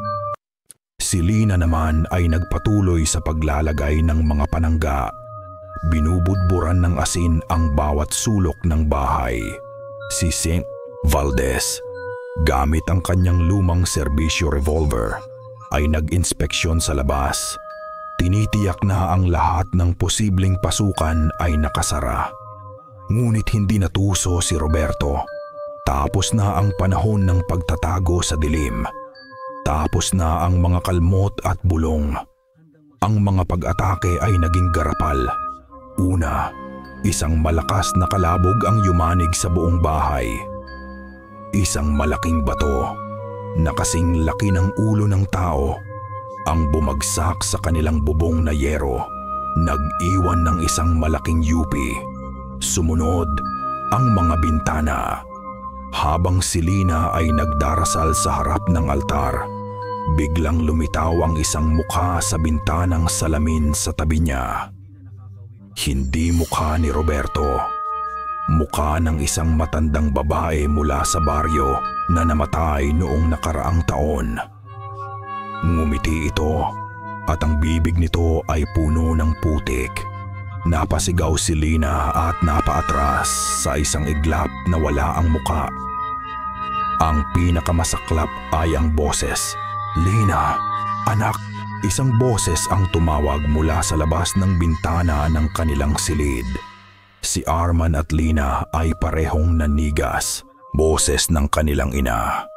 Si Lina naman ay nagpatuloy sa paglalagay ng mga panangga. Binubudburan ng asin ang bawat sulok ng bahay. Si Saint Valdez, gamit ang kanyang lumang serbisyo revolver, ay nag-inspeksyon sa labas. Tinitiyak na ang lahat ng posibleng pasukan ay nakasara. Ngunit hindi natuso si Roberto. Tapos na ang panahon ng pagtatago sa dilim. Tapos na ang mga kalmot at bulong. Ang mga pag-atake ay naging garapal. Una, isang malakas na kalabog ang yumanig sa buong bahay. Isang malaking bato na kasing laki ng ulo ng tao ang bumagsak sa kanilang bubong na yero, nag-iwan ng isang malaking yupi. Sumunod ang mga bintana. Habang si Lina ay nagdarasal sa harap ng altar, biglang lumitaw ang isang mukha sa bintanang salamin sa tabi niya. Hindi mukha ni Roberto. Mukha ng isang matandang babae mula sa baryo na namatay noong nakaraang taon. Ngumiti ito at ang bibig nito ay puno ng putik. Napasigaw si Lina at napaatras sa isang iglap na wala ang muka. Ang pinakamasaklap ay ang boses. Lina, anak, isang boses ang tumawag mula sa labas ng bintana ng kanilang silid. Si Arman at Lina ay parehong nanigas. Boses ng kanilang ina.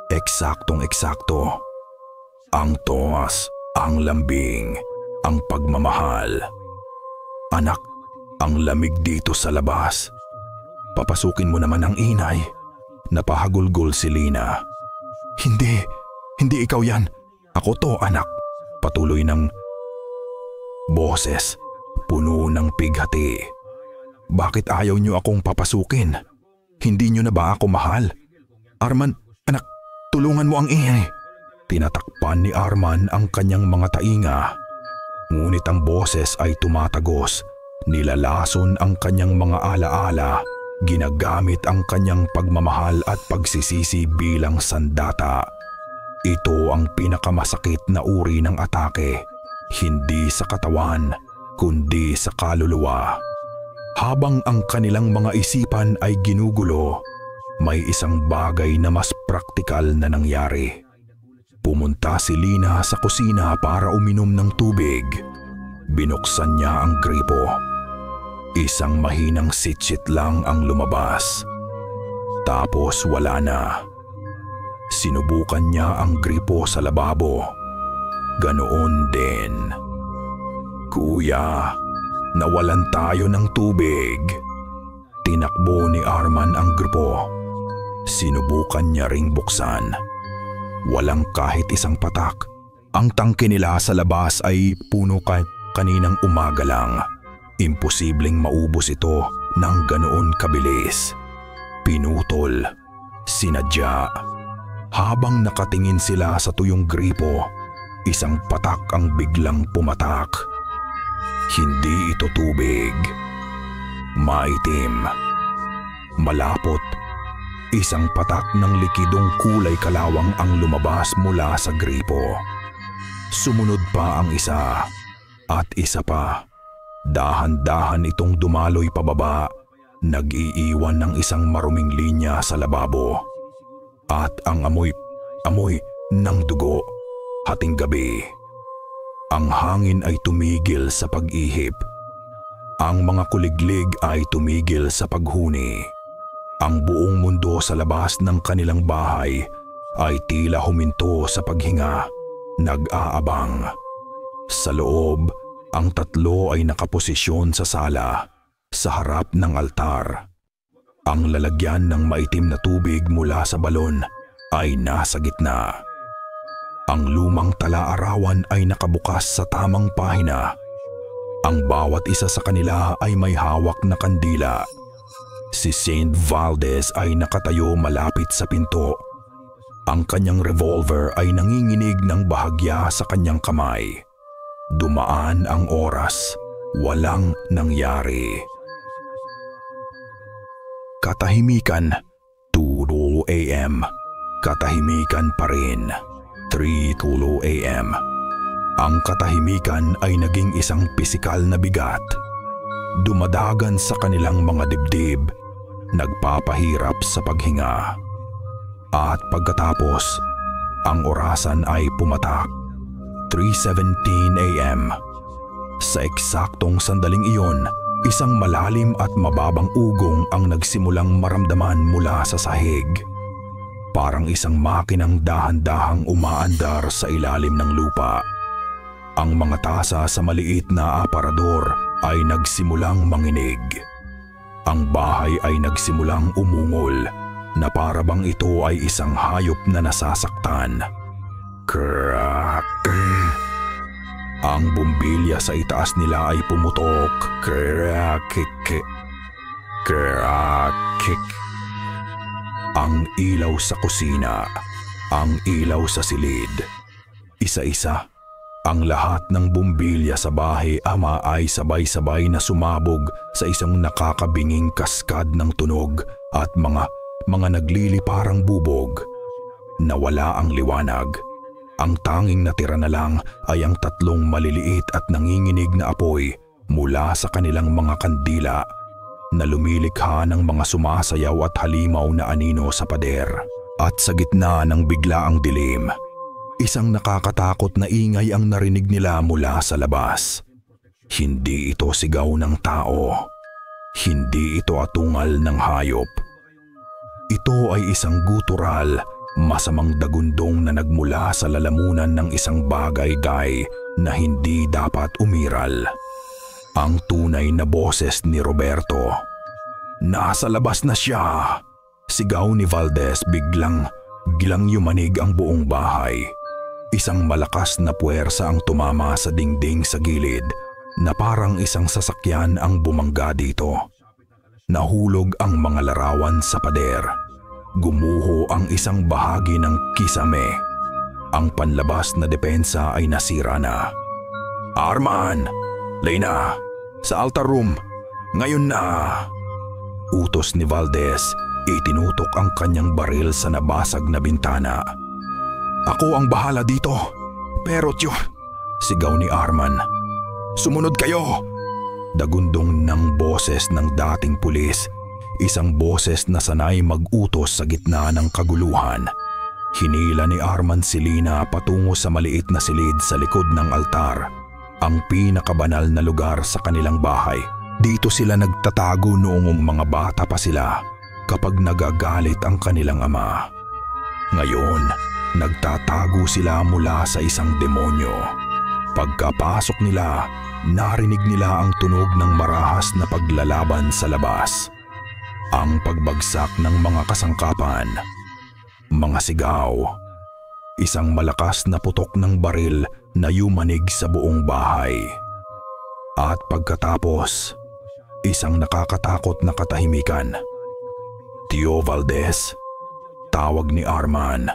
Eksaktong-eksakto. Ang toas, ang lambing, ang pagmamahal. Anak, ang lamig dito sa labas. Papasukin mo naman ang inay. Napahagulgol si Lina. Hindi ikaw yan. Ako to, anak. Patuloy ng boses, puno ng pighati. Bakit ayaw niyo akong papasukin? Hindi niyo na ba ako mahal? Arman, anak, tulungan mo ang ingay. Tinatakpan ni Arman ang kanyang mga tainga. Ngunit ang boses ay tumatagos. Nilalason ang kanyang mga alaala. Ginagamit ang kanyang pagmamahal at pagsisisi bilang sandata. Ito ang pinakamasakit na uri ng atake. Hindi sa katawan, kundi sa kaluluwa. Habang ang kanilang mga isipan ay ginugulo, may isang bagay na mas praktikal na nangyari. Pumunta si Lina sa kusina para uminom ng tubig. Binuksan niya ang gripo. Isang mahinang sitsit lang ang lumabas. Tapos wala na. Sinubukan niya ang gripo sa lababo. Ganoon din. Kuya, nawalan tayo ng tubig. Tinakbo ni Arman ang gripo. Sinubukan niya ring buksan. Walang kahit isang patak, Ang tangke nila sa labas ay puno kaninang umaga lang. Imposibleng maubos ito ng ganoon kabilis. Pinutol, sinadya. Habang nakatingin sila sa tuyong gripo, isang patak ang biglang pumatak. Hindi ito tubig. Maitim. Malapot. Isang patak ng likidong kulay kalawang ang lumabas mula sa gripo. Sumunod pa ang isa at isa pa. Dahan-dahan itong dumaloy pababa, nag-iiwan ng isang maruming linya sa lababo. At ang amoy ng dugo, hating gabi. Ang hangin ay tumigil sa pag-ihip. Ang mga kuliglig ay tumigil sa paghuni. Ang buong mundo sa labas ng kanilang bahay ay tila huminto sa paghinga, nag-aabang. Sa loob, ang tatlo ay nakaposisyon sa sala, sa harap ng altar. Ang lalagyan ng maitim na tubig mula sa balon ay nasa gitna. Ang lumang tala-arawan ay nakabukas sa tamang pahina. Ang bawat isa sa kanila ay may hawak na kandila. Si Saint Valdez ay nakatayo malapit sa pinto. Ang kanyang revolver ay nanginginig ng bahagya sa kanyang kamay. Dumaan ang oras, walang nangyari. Katahimikan, 2 a.m. Katahimikan pa rin, 3 a.m. Ang katahimikan ay naging isang pisikal na bigat. Dumadagan sa kanilang mga dibdib, nagpapahirap sa paghinga. At pagkatapos, ang orasan ay pumatak, 3:17 a.m. Sa eksaktong sandaling iyon, isang malalim at mababang ugong ang nagsimulang maramdaman mula sa sahig. Parang isang makinang dahan-dahang umaandar sa ilalim ng lupa. Ang mga tasa sa maliit na aparador ay nagsimulang manginig. Ang bahay ay nagsimulang umungol na para bang ito ay isang hayop na nasasaktan. Crack! Ang bumbilya sa itaas nila ay pumutok. Crack! Crack! Ang ilaw sa kusina, ang ilaw sa silid. Isa-isa, ang lahat ng bumbilya sa bahay ama ay sabay-sabay na sumabog sa isang nakakabinging kaskad ng tunog at mga nagliliparang bubog. Nawala ang liwanag. Ang tanging natira na lang ay ang tatlong maliliit at nanginginig na apoy mula sa kanilang mga kandila na lumilikha ng mga sumasayaw at halimaw na anino sa pader. At sa gitna ng biglaang dilim, isang nakakatakot na ingay ang narinig nila mula sa labas. Hindi ito sigaw ng tao. Hindi ito atungal ng hayop. Ito ay isang gutural, masamang dagundong na nagmula sa lalamunan ng isang bagay-gay na hindi dapat umiral. Ang tunay na boses ni Roberto. Nasa labas na siya! Sigaw ni Valdez, biglang yumanig ang buong bahay. Isang malakas na puwersa ang tumama sa dingding sa gilid na parang isang sasakyan ang bumangga dito. Nahulog ang mga larawan sa pader. Gumuho ang isang bahagi ng kisame. Ang panlabas na depensa ay nasira na. Arman! Leyna! Sa altar room! Ngayon na! Utos ni Valdez, itinutok ang kanyang baril sa nabasag na bintana. Ako ang bahala dito! Pero tiyo! Sigaw ni Arman. Sumunod kayo! Dagundong ng boses ng dating pulis. Isang boses na sanay mag-utos sa gitna ng kaguluhan. Hinila ni Arman si Lina patungo sa maliit na silid sa likod ng altar, ang pinakabanal na lugar sa kanilang bahay. Dito sila nagtatago noong mga bata pa sila kapag nagagalit ang kanilang ama. Ngayon, nagtatago sila mula sa isang demonyo. Pagkapasok nila, narinig nila ang tunog ng marahas na paglalaban sa labas. Ang pagbagsak ng mga kasangkapan, mga sigaw, isang malakas na putok ng baril na yumanig sa buong bahay. At pagkatapos, isang nakakatakot na katahimikan. "Tio Valdez," tawag ni Arman.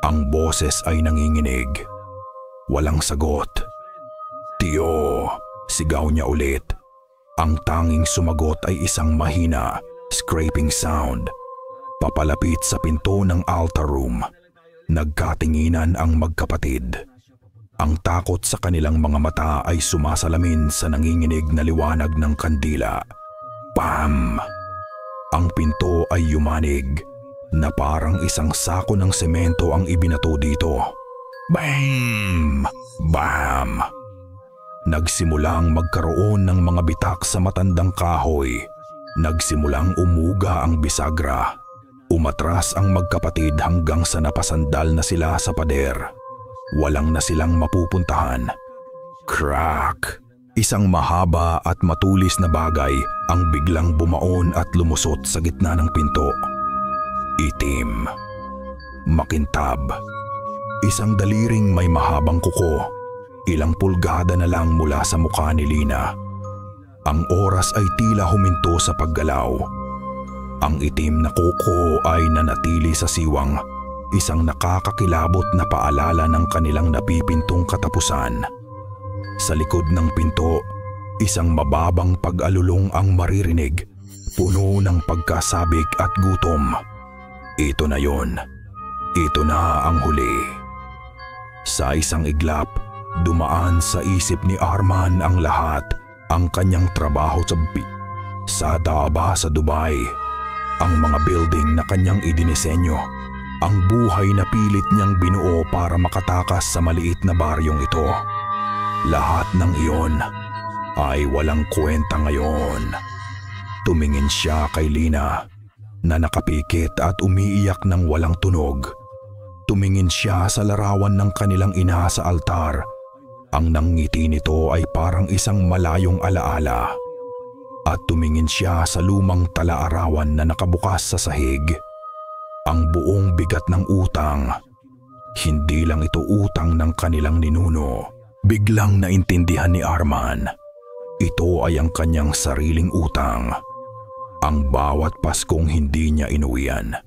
Ang boses ay nanginginig. Walang sagot. "Tio," sigaw niya ulit. Ang tanging sumagot ay isang mahina, scraping sound. Papalapit sa pinto ng altar room. Nagkatinginan ang magkapatid. Ang takot sa kanilang mga mata ay sumasalamin sa nanginginig na liwanag ng kandila. Pam! Ang pinto ay yumanig na parang isang sako ng semento ang ibinato dito. Bam! Bam! Nagsimulang magkaroon ng mga bitak sa matandang kahoy. Nagsimulang umuga ang bisagra. Umatras ang magkapatid hanggang sa napasandal na sila sa pader. Walang na silang mapupuntahan. Crack! Isang mahaba at matulis na bagay ang biglang bumaon at lumusot sa gitna ng pinto. Itim. Makintab. Isang daliring may mahabang kuko. Ilang pulgada na lang mula sa mukha ni Lina. Ang oras ay tila huminto sa paggalaw. Ang itim na kuko ay nanatili sa siwang, isang nakakakilabot na paalala ng kanilang napipintong katapusan. Sa likod ng pinto, isang mababang pag-alulong ang maririnig, puno ng pagkasabik at gutom. Ito na yon. Ito na ang huli. Sa isang iglap, dumaan sa isip ni Arman ang lahat, ang kanyang trabaho sa Daba sa Dubai, ang mga building na kanyang idinisenyo, ang buhay na pilit niyang binuo para makatakas sa maliit na baryong ito. Lahat ng iyon ay walang kwenta ngayon. Tumingin siya kay Lina na nakapikit at umiiyak ng walang tunog. Tumingin siya sa larawan ng kanilang ina sa altar. Ang nangngiti nito ay parang isang malayong alaala. At tumingin siya sa lumang talaarawan na nakabukas sa sahig. Ang buong bigat ng utang. Hindi lang ito utang ng kanilang ninuno. Biglang naintindihan ni Arman. Ito ay ang kanyang sariling utang. Ang bawat Paskong hindi niya inuwian.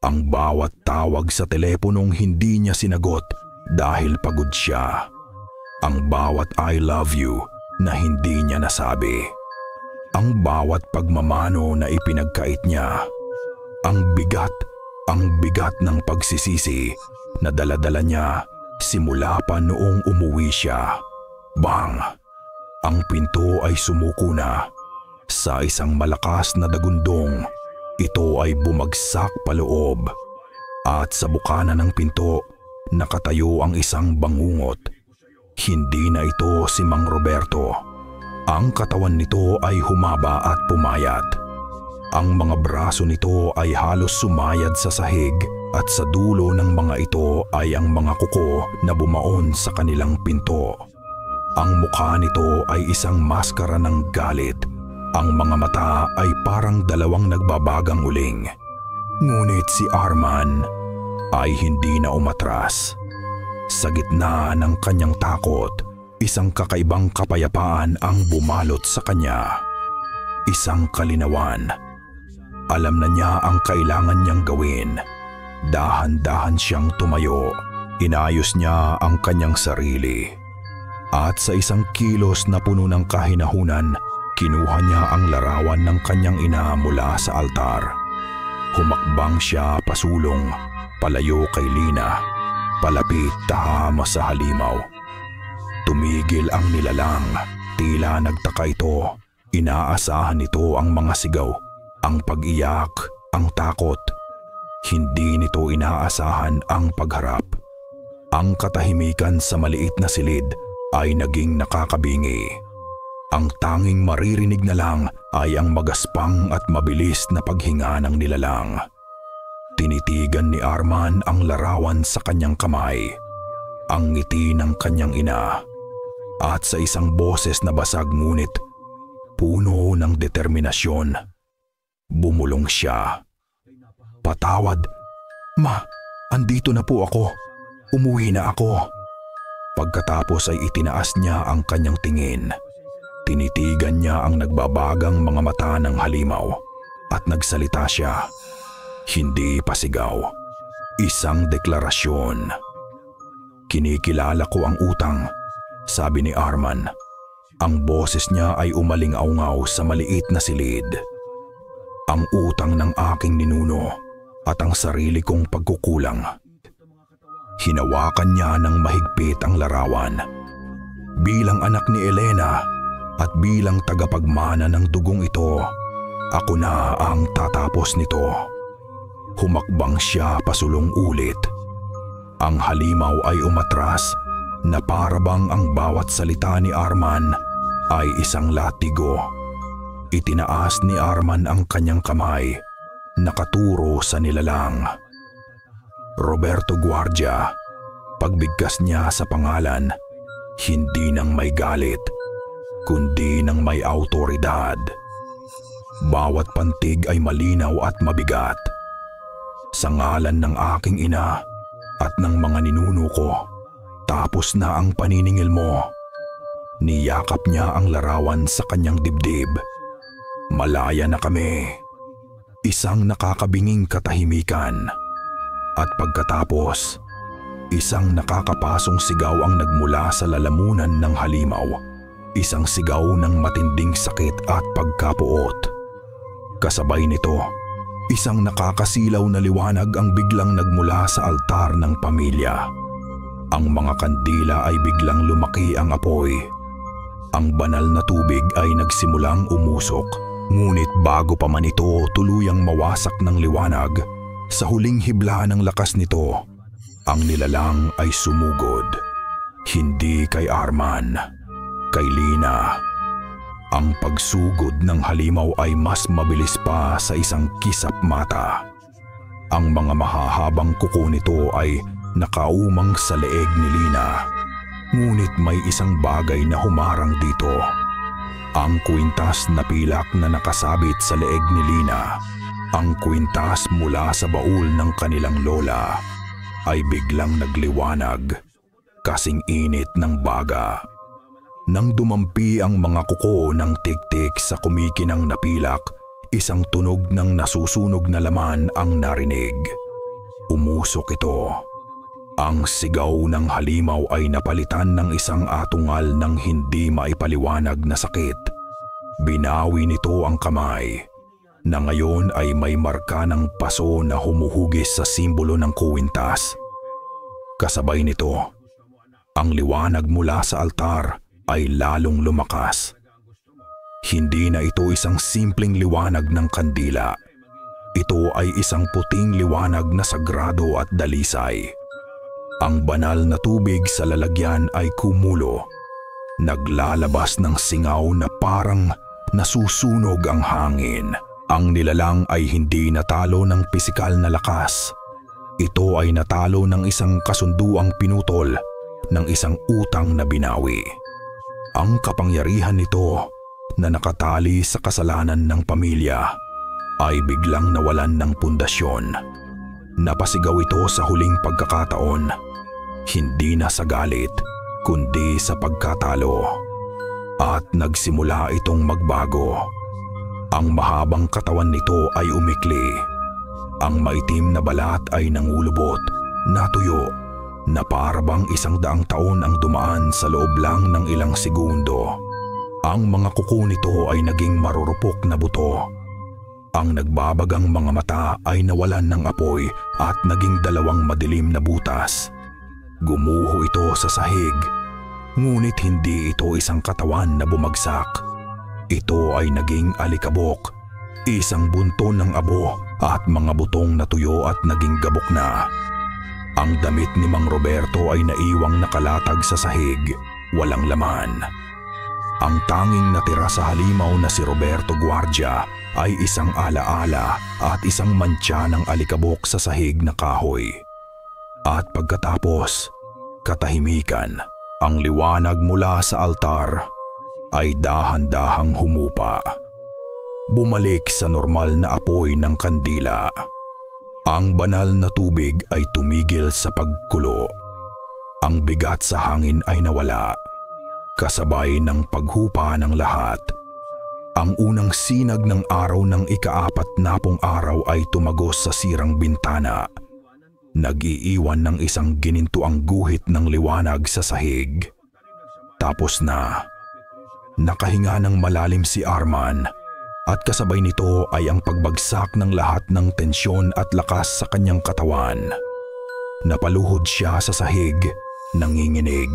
Ang bawat tawag sa teleponong hindi niya sinagot dahil pagod siya. Ang bawat I love you na hindi niya nasabi. Ang bawat pagmamano na ipinagkait niya. Ang bigat ng pagsisisi na dala-dala niya simula pa noong umuwi siya. Bang! Ang pinto ay sumuko na. Sa isang malakas na dagundong, ito ay bumagsak paloob. At sa bukana ng pinto, nakatayo ang isang bangungot. Hindi na ito si Mang Roberto. Ang katawan nito ay humaba at pumayat. Ang mga braso nito ay halos sumayad sa sahig at sa dulo ng mga ito ay ang mga kuko na bumaon sa kanilang pinto. Ang mukha nito ay isang maskara ng galit. Ang mga mata ay parang dalawang nagbabagang uling. Ngunit si Arman ay hindi na umatras. Sa gitna ng kanyang takot, isang kakaibang kapayapaan ang bumalot sa kanya. Isang kalinawan. Alam na niya ang kailangan niyang gawin. Dahan-dahan siyang tumayo. Inayos niya ang kanyang sarili. At sa isang kilos na puno ng kahinahunan, kinuha niya ang larawan ng kanyang ina mula sa altar. Humakbang siya pasulong, palayo kay Lina, palapit tahama sa halimaw. Tumigil ang nilalang, tila nagtaka ito. Inaasahan nito ang mga sigaw, ang pag-iyak, ang takot. Hindi nito inaasahan ang pagharap. Ang katahimikan sa maliit na silid ay naging nakakabingi. Ang tanging maririnig na lang ay ang magaspang at mabilis na paghinga ng nilalang. Tinitigan ni Arman ang larawan sa kanyang kamay, ang ngiti ng kanyang ina, at sa isang boses na basag ngunit puno ng determinasyon, bumulong siya. "Patawad. Ma, andito na po ako. Umuwi na ako. Pagkatapos ay itinaas niya ang kanyang tingin. Tinitigan niya ang nagbabagang mga mata ng halimaw at nagsalita siya. Hindi pasigaw. Isang deklarasyon. Kinikilala ko ang utang, sabi ni Arman. Ang boses niya ay umaling-aungaw sa maliit na silid. Ang utang ng aking ninuno at ang sarili kong pagkukulang. Hinawakan niya ng mahigpit ang larawan. Bilang anak ni Elena at bilang tagapagmana ng dugong ito, ako na ang tatapos nito. Humakbang siya pasulong ulit. Ang halimaw ay umatras na parabang ang bawat salita ni Arman ay isang latigo. Itinaas ni Arman ang kanyang kamay, nakaturo sa nilalang. Roberto Guardia, pagbigkas niya sa pangalan, hindi nang may galit, kundi nang may awtoridad. Bawat pantig ay malinaw at mabigat. Sa ngalan ng aking ina at ng mga ninuno ko, tapos na ang paniningil mo. Niyakap niya ang larawan sa kanyang dibdib. Malaya na kami. Isang nakakabinging katahimikan. At pagkatapos, isang nakakapasong sigaw ang nagmula sa lalamunan ng halimaw. Isang sigaw ng matinding sakit at pagkapuot. Kasabay nito, isang nakakasilaw na liwanag ang biglang nagmula sa altar ng pamilya. Ang mga kandila ay biglang lumaki ang apoy. Ang banal na tubig ay nagsimulang umusok. Ngunit bago pa man ito tuluyang mawasak ng liwanag, sa huling hibla ng lakas nito, ang nilalang ay sumugod. Hindi kay Arman, kay Lina. Ang pagsugod ng halimaw ay mas mabilis pa sa isang kisap mata. Ang mga mahahabang kuko nito ay nakaumang sa leeg ni Lina. Ngunit may isang bagay na humarang dito. Ang kwintas na pilak na nakasabit sa leeg ni Lina, ang kwintas mula sa baul ng kanilang lola, ay biglang nagliwanag, kasing init ng baga. Nang dumampi ang mga kuko ng tik-tik sa kumikinang na pilak, isang tunog ng nasusunog na laman ang narinig. Umusok ito. Ang sigaw ng halimaw ay napalitan ng isang atungal ng hindi maipaliwanag na sakit. Binawi nito ang kamay, na ngayon ay may marka ng paso na humuhugis sa simbolo ng kuwintas. Kasabay nito, ang liwanag mula sa altar ay lalong lumakas. Hindi na ito isang simpleng liwanag ng kandila. Ito ay isang puting liwanag na sagrado at dalisay. Ang banal na tubig sa lalagyan ay kumulo. Naglalabas ng singaw na parang nasusunog ang hangin. Ang nilalang ay hindi natalo ng pisikal na lakas. Ito ay natalo ng isang kasunduang pinutol ng isang utang na binawi. Ang kapangyarihan nito na nakatali sa kasalanan ng pamilya ay biglang nawalan ng pundasyon. Napasigaw ito sa huling pagkakataon, hindi na sa galit, kundi sa pagkatalo. At nagsimula itong magbago. Ang mahabang katawan nito ay umikli. Ang maitim na balat ay nangulubot, natuyo, na parabang 100 taon ang dumaan sa loob lang ng ilang segundo. Ang mga kuko nito ay naging marurupok na buto. Ang nagbabagang mga mata ay nawalan ng apoy at naging 2 madilim na butas. Gumuho ito sa sahig, ngunit hindi ito isang katawan na bumagsak. Ito ay naging alikabok, isang bunton ng abo at mga butong natuyo at naging gabok na. Ang damit ni Mang Roberto ay naiwang nakalatag sa sahig, walang laman. Ang tanging natira sa halimaw na si Roberto Guardia ay isang alaala at isang mantsa ng alikabok sa sahig na kahoy. At pagkatapos, katahimikan, ang liwanag mula sa altar ay dahan-dahang humupa. Bumalik sa normal na apoy ng kandila. Ang banal na tubig ay tumigil sa pagkulo. Ang bigat sa hangin ay nawala, kasabay ng paghupa ng lahat. Ang unang sinag ng araw ng ika-40 araw ay tumagos sa sirang bintana. Nag-iiwan ng isang ginintuang guhit ng liwanag sa sahig. Tapos na. Nakahinga ng malalim si Arman at kasabay nito ay ang pagbagsak ng lahat ng tensyon at lakas sa kanyang katawan. Napaluhod siya sa sahig, nanginginig.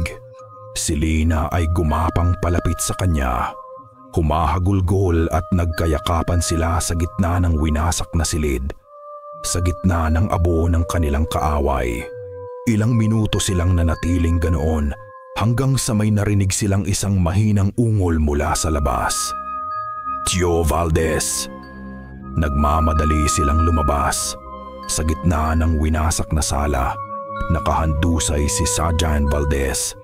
Si Lina ay gumapang palapit sa kanya. Humahagulgol at nagkayakapan sila sa gitna ng winasak na silid. Sa gitna ng abo ng kanilang kaaway. Ilang minuto silang nanatiling ganoon hanggang sa may narinig silang isang mahinang ungol mula sa labas. Tio Valdez! Nagmamadali silang lumabas. Sa gitna ng winasak na sala, nakahandusay si Sergeant Valdez.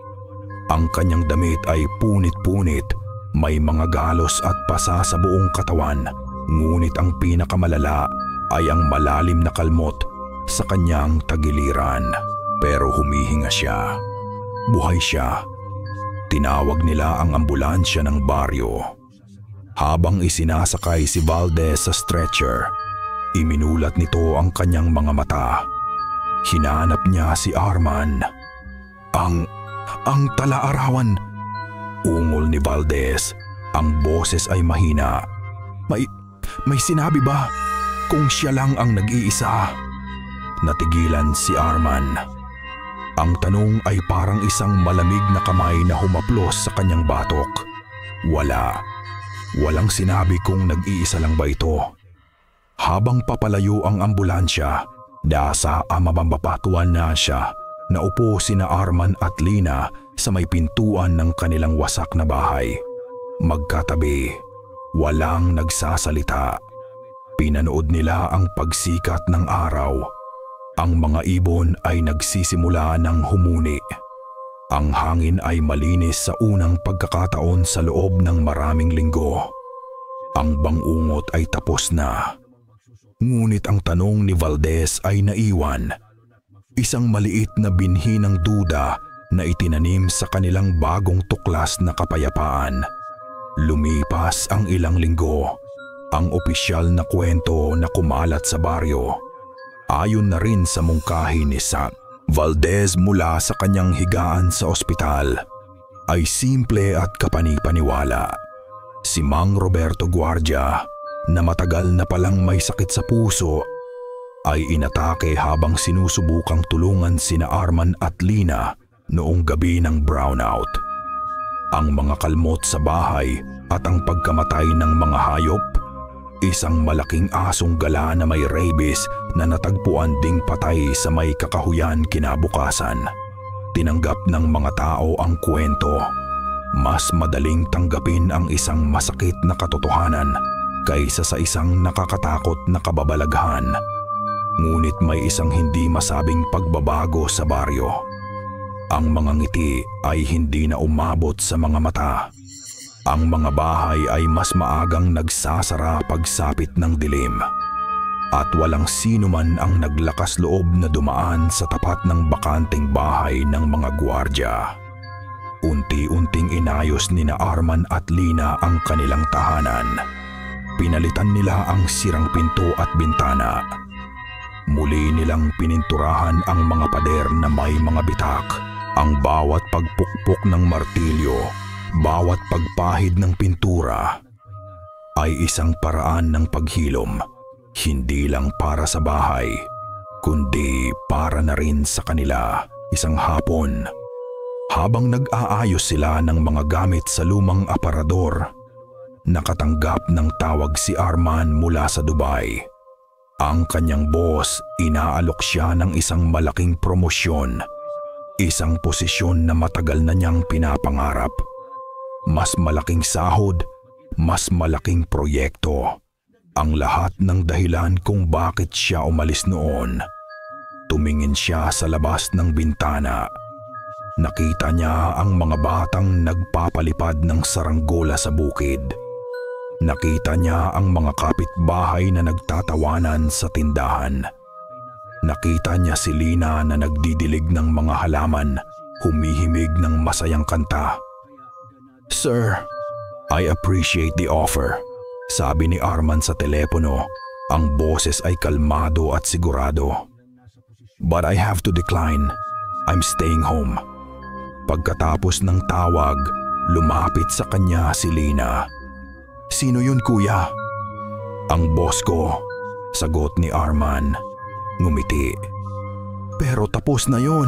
Ang kanyang damit ay punit-punit, may mga galos at pasa sa buong katawan, ngunit ang pinakamalala ay ang malalim na kalmot sa kanyang tagiliran. Pero humihinga siya. Buhay siya. Tinawag nila ang ambulansya ng baryo. Habang isinasakay si Valdez sa stretcher, iminulat nito ang kanyang mga mata. Hinanap niya si Arman. Ang tala-arawan! Ungol ni Valdez. Ang boses ay mahina. May sinabi ba kung siya lang ang nag-iisa? Natigilan si Arman. Ang tanong ay parang isang malamig na kamay na humaplos sa kanyang batok. Walang sinabi kung nag-iisa lang ba ito. Habang papalayo ang ambulansya, nasa mababatuan na siya. Naupo sina Arman at Lina sa may pintuan ng kanilang wasak na bahay. Magkatabi, walang nagsasalita. Pinanood nila ang pagsikat ng araw. Ang mga ibon ay nagsisimula ng humuni. Ang hangin ay malinis sa unang pagkakataon sa loob ng maraming linggo. Ang bangungot ay tapos na. Ngunit ang tanong ni Valdez ay naiwan. Isang maliit na binhi ng duda na itinanim sa kanilang bagong tuklas na kapayapaan. Lumipas ang ilang linggo. Ang opisyal na kwento na kumalat sa baryo, ayon na rin sa mungkahi ni Sam Valdez mula sa kanyang higaan sa ospital, ay simple at kapani-paniwala. Si Mang Roberto Guardia, na matagal na palang may sakit sa puso, ay inatake habang sinusubukang tulungan sina Arman at Lina noong gabi ng brownout. Ang mga kalmot sa bahay at ang pagkamatay ng mga hayop, isang malaking asong gala na may rabies na natagpuan ding patay sa may kakahuyan kinabukasan. Tinanggap ng mga tao ang kwento. Mas madaling tanggapin ang isang masakit na katotohanan kaysa sa isang nakakatakot na kababalaghan. Ngunit may isang hindi masabing pagbabago sa baryo. Ang mga ngiti ay hindi na umabot sa mga mata. Ang mga bahay ay mas maagang nagsasara pagsapit ng dilim. At walang sino man ang naglakas loob na dumaan sa tapat ng bakanting bahay ng mga gwardiya. Unti-unting inayos ni na Arman at Lina ang kanilang tahanan. Pinalitan nila ang sirang pinto at bintana. Muli nilang pininturahan ang mga pader na may mga bitak. Ang bawat pagpukpok ng martilyo, bawat pagpahid ng pintura ay isang paraan ng paghilom, hindi lang para sa bahay, kundi para na rin sa kanila. Isang hapon, habang nag-aayos sila ng mga gamit sa lumang aparador, nakatanggap ng tawag si Arman mula sa Dubai. Ang kanyang boss, inaalok siya ng isang malaking promosyon, isang posisyon na matagal na niyang pinapangarap. Mas malaking sahod, mas malaking proyekto. Ang lahat ng dahilan kung bakit siya umalis noon. Tumingin siya sa labas ng bintana. Nakita niya ang mga batang nagpapalipad ng saranggola sa bukid. Nakita niya ang mga kapitbahay na nagtatawanan sa tindahan. Nakita niya si Lina na nagdidilig ng mga halaman humihimig ng masayang kanta. "Sir, I appreciate the offer," sabi ni Arman sa telepono. Ang boses ay kalmado at sigurado. "But I have to decline. I'm staying home." Pagkatapos ng tawag, lumapit sa kanya si Lina. "Sino yun, kuya?" "Ang boss ko," sagot ni Arman. Ngumiti. "Pero tapos na yun.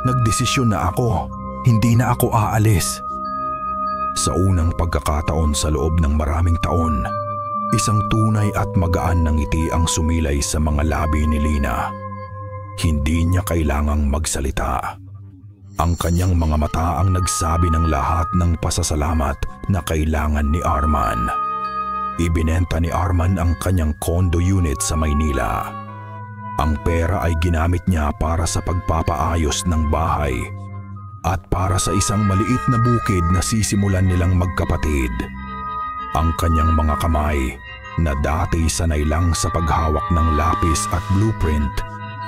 Nagdesisyon na ako. Hindi na ako aalis." Sa unang pagkakataon sa loob ng maraming taon, isang tunay at magaan na ngiti ang sumilay sa mga labi ni Lina. Hindi niya kailangang magsalita. Ang kanyang mga mata ang nagsabi ng lahat ng pasasalamat na kailangan ni Arman. Ibinenta ni Arman ang kanyang condo unit sa Maynila. Ang pera ay ginamit niya para sa pagpapaayos ng bahay at para sa isang maliit na bukid na sisimulan nilang magkapatid. Ang kanyang mga kamay, na dati sanay lang sa paghawak ng lapis at blueprint,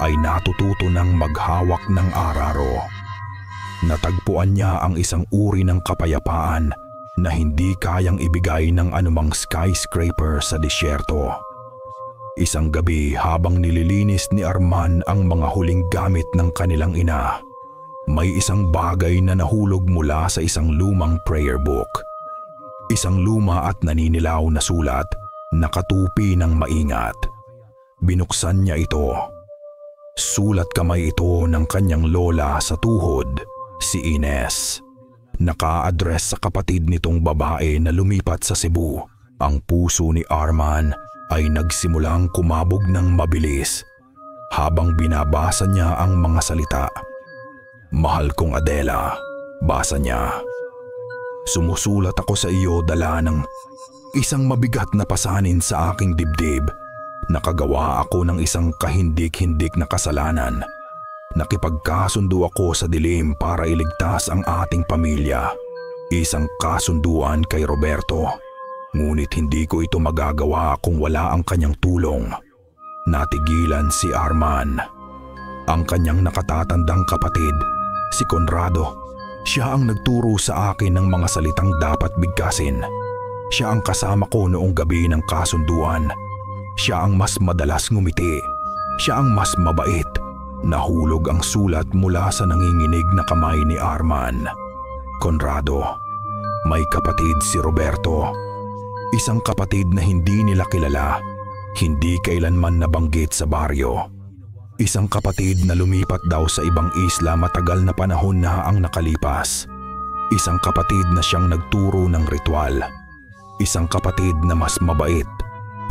ay natututo ng maghawak ng araro. Natagpuan niya ang isang uri ng kapayapaan na hindi kayang ibigay ng anumang skyscraper sa disyerto. Isang gabi habang nililinis ni Arman ang mga huling gamit ng kanilang ina, may isang bagay na nahulog mula sa isang lumang prayer book. Isang luma at naninilaw na sulat, nakatupi ng maingat. Binuksan niya ito. Sulat kamay ito ng kanyang lola sa tuhod, si Ines. Naka-address sa kapatid nitong babae na lumipat sa Cebu. Ang puso ni Arman ay nagsimulang kumabog ng mabilis habang binabasa niya ang mga salita. "Mahal kong Adela," basa niya. "Sumusulat ako sa iyo dala ng isang mabigat na pasanin sa aking dibdib. Nakagawa ako ng isang kahindik-hindik na kasalanan. Nakipagkasundo ako sa dilim para iligtas ang ating pamilya. Isang kasunduan kay Roberto. Ngunit hindi ko ito magagawa kung wala ang kanyang tulong." Natigilan si Arman. Ang kanyang nakatatandang kapatid, si Conrado, siya ang nagturo sa akin ng mga salitang dapat bigkasin. Siya ang kasama ko noong gabi ng kasunduan. Siya ang mas madalas ngumiti. Siya ang mas mabait. Nahulog ang sulat mula sa nanginginig na kamay ni Arman. "Conrado, may kapatid si Roberto. Isang kapatid na hindi nila kilala, hindi kailanman nabanggit sa baryo. Isang kapatid na lumipat daw sa ibang isla matagal na panahon na ang nakalipas. Isang kapatid na siyang nagturo ng ritual. Isang kapatid na mas mabait.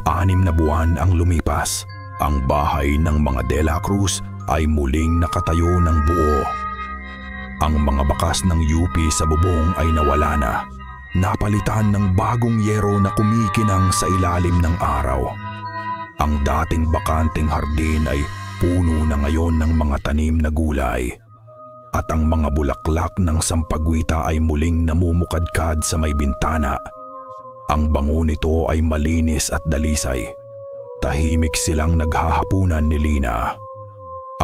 6 na buwan ang lumipas. Ang bahay ng mga De La Cruz ay muling nakatayo ng buo. Ang mga bakas ng UP sa bubong ay nawala na. Napalitan ng bagong yero na kumikinang sa ilalim ng araw. Ang dating bakanteng hardin ay puno na ngayon ng mga tanim na gulay. At ang mga bulaklak ng sampagwita ay muling namumukadkad sa may bintana. Ang bango nito ay malinis at dalisay. Tahimik silang naghahapunan ni Lina.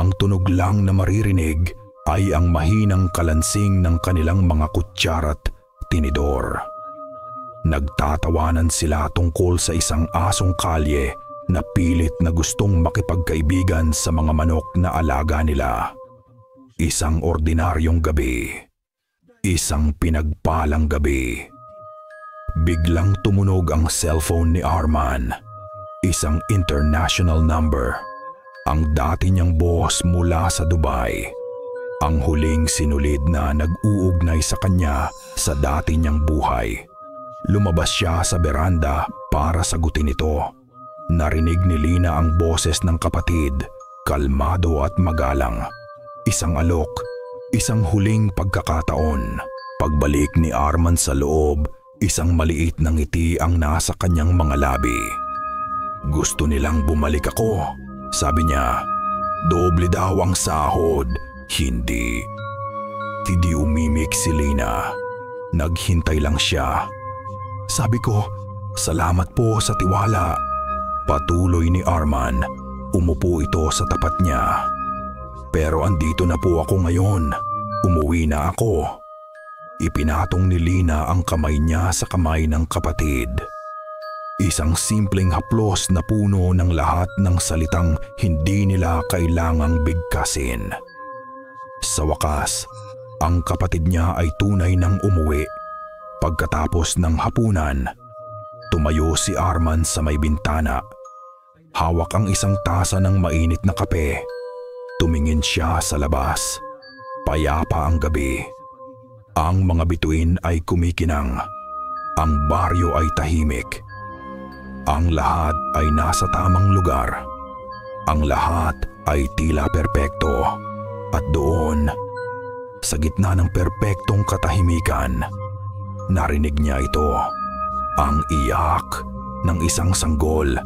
Ang tunog lang na maririnig ay ang mahinang kalansing ng kanilang mga kutsara't tinidor. Nagtatawanan sila tungkol sa isang asong kalye na pilit na gustong makipagkaibigan sa mga manok na alaga nila. Isang ordinaryong gabi. Isang pinagpalang gabi. Biglang tumunog ang cellphone ni Arman. Isang international number. Ang dati niyang boss mula sa Dubai. Ang huling sinulid na nag-uugnay sa kanya sa dati niyang buhay. Lumabas siya sa beranda para sagutin ito. Narinig ni Lina ang boses ng kapatid, kalmado at magalang. Isang alok, isang huling pagkakataon. Pagbalik ni Arman sa loob, isang maliit na ngiti ang nasa kanyang mga labi. "Gusto nilang bumalik ako," sabi niya. "Doble daw ang sahod." Hindi umimik si Lina. Naghintay lang siya. "Sabi ko, salamat po sa tiwala." Patuloy ni Arman. Umupo ito sa tapat niya. "Pero andito na po ako ngayon. Umuwi na ako. Ipinatong ni Lina ang kamay niya sa kamay ng kapatid. Isang simpleng haplos na puno ng lahat ng salitang hindi nila kailangang bigkasin. Sa wakas, ang kapatid niya ay tunay nang umuwi. Pagkatapos ng hapunan, tumayo si Arman sa may bintana. Hawak ang isang tasa ng mainit na kape. Tumingin siya sa labas. Payapa ang gabi. Ang mga bituin ay kumikinang. Ang baryo ay tahimik. Ang lahat ay nasa tamang lugar. Ang lahat ay tila perpekto. At doon, sa gitna ng perpektong katahimikan, narinig niya ito. Ang iyak ng isang sanggol.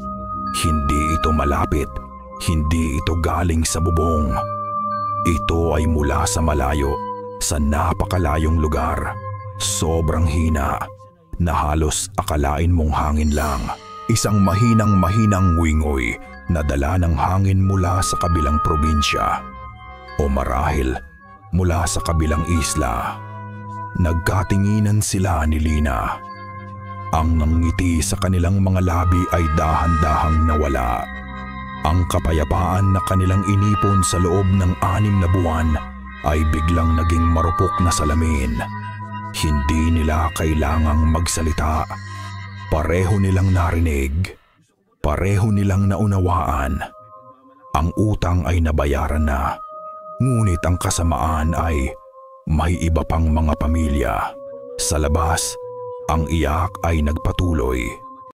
Hindi ito malapit. Hindi ito galing sa bubong. Ito ay mula sa malayo, sa napakalayong lugar. Sobrang hina na halos akalain mong hangin lang. Isang mahinang-mahinang wingoy na dala ng hangin mula sa kabilang probinsya o marahil mula sa kabilang isla. Nagkatinginan sila ni Lina. Ang ngiti sa kanilang mga labi ay dahan-dahang nawala. Ang kapayapaan na kanilang inipon sa loob ng 6 na buwan ay biglang naging marupok na salamin. Hindi nila kailangang magsalita. Pareho nilang narinig. Pareho nilang naunawaan. Ang utang ay nabayaran na. Ngunit ang kasamaan ay may iba pang mga pamilya. Sa labas, ang iyak ay nagpatuloy.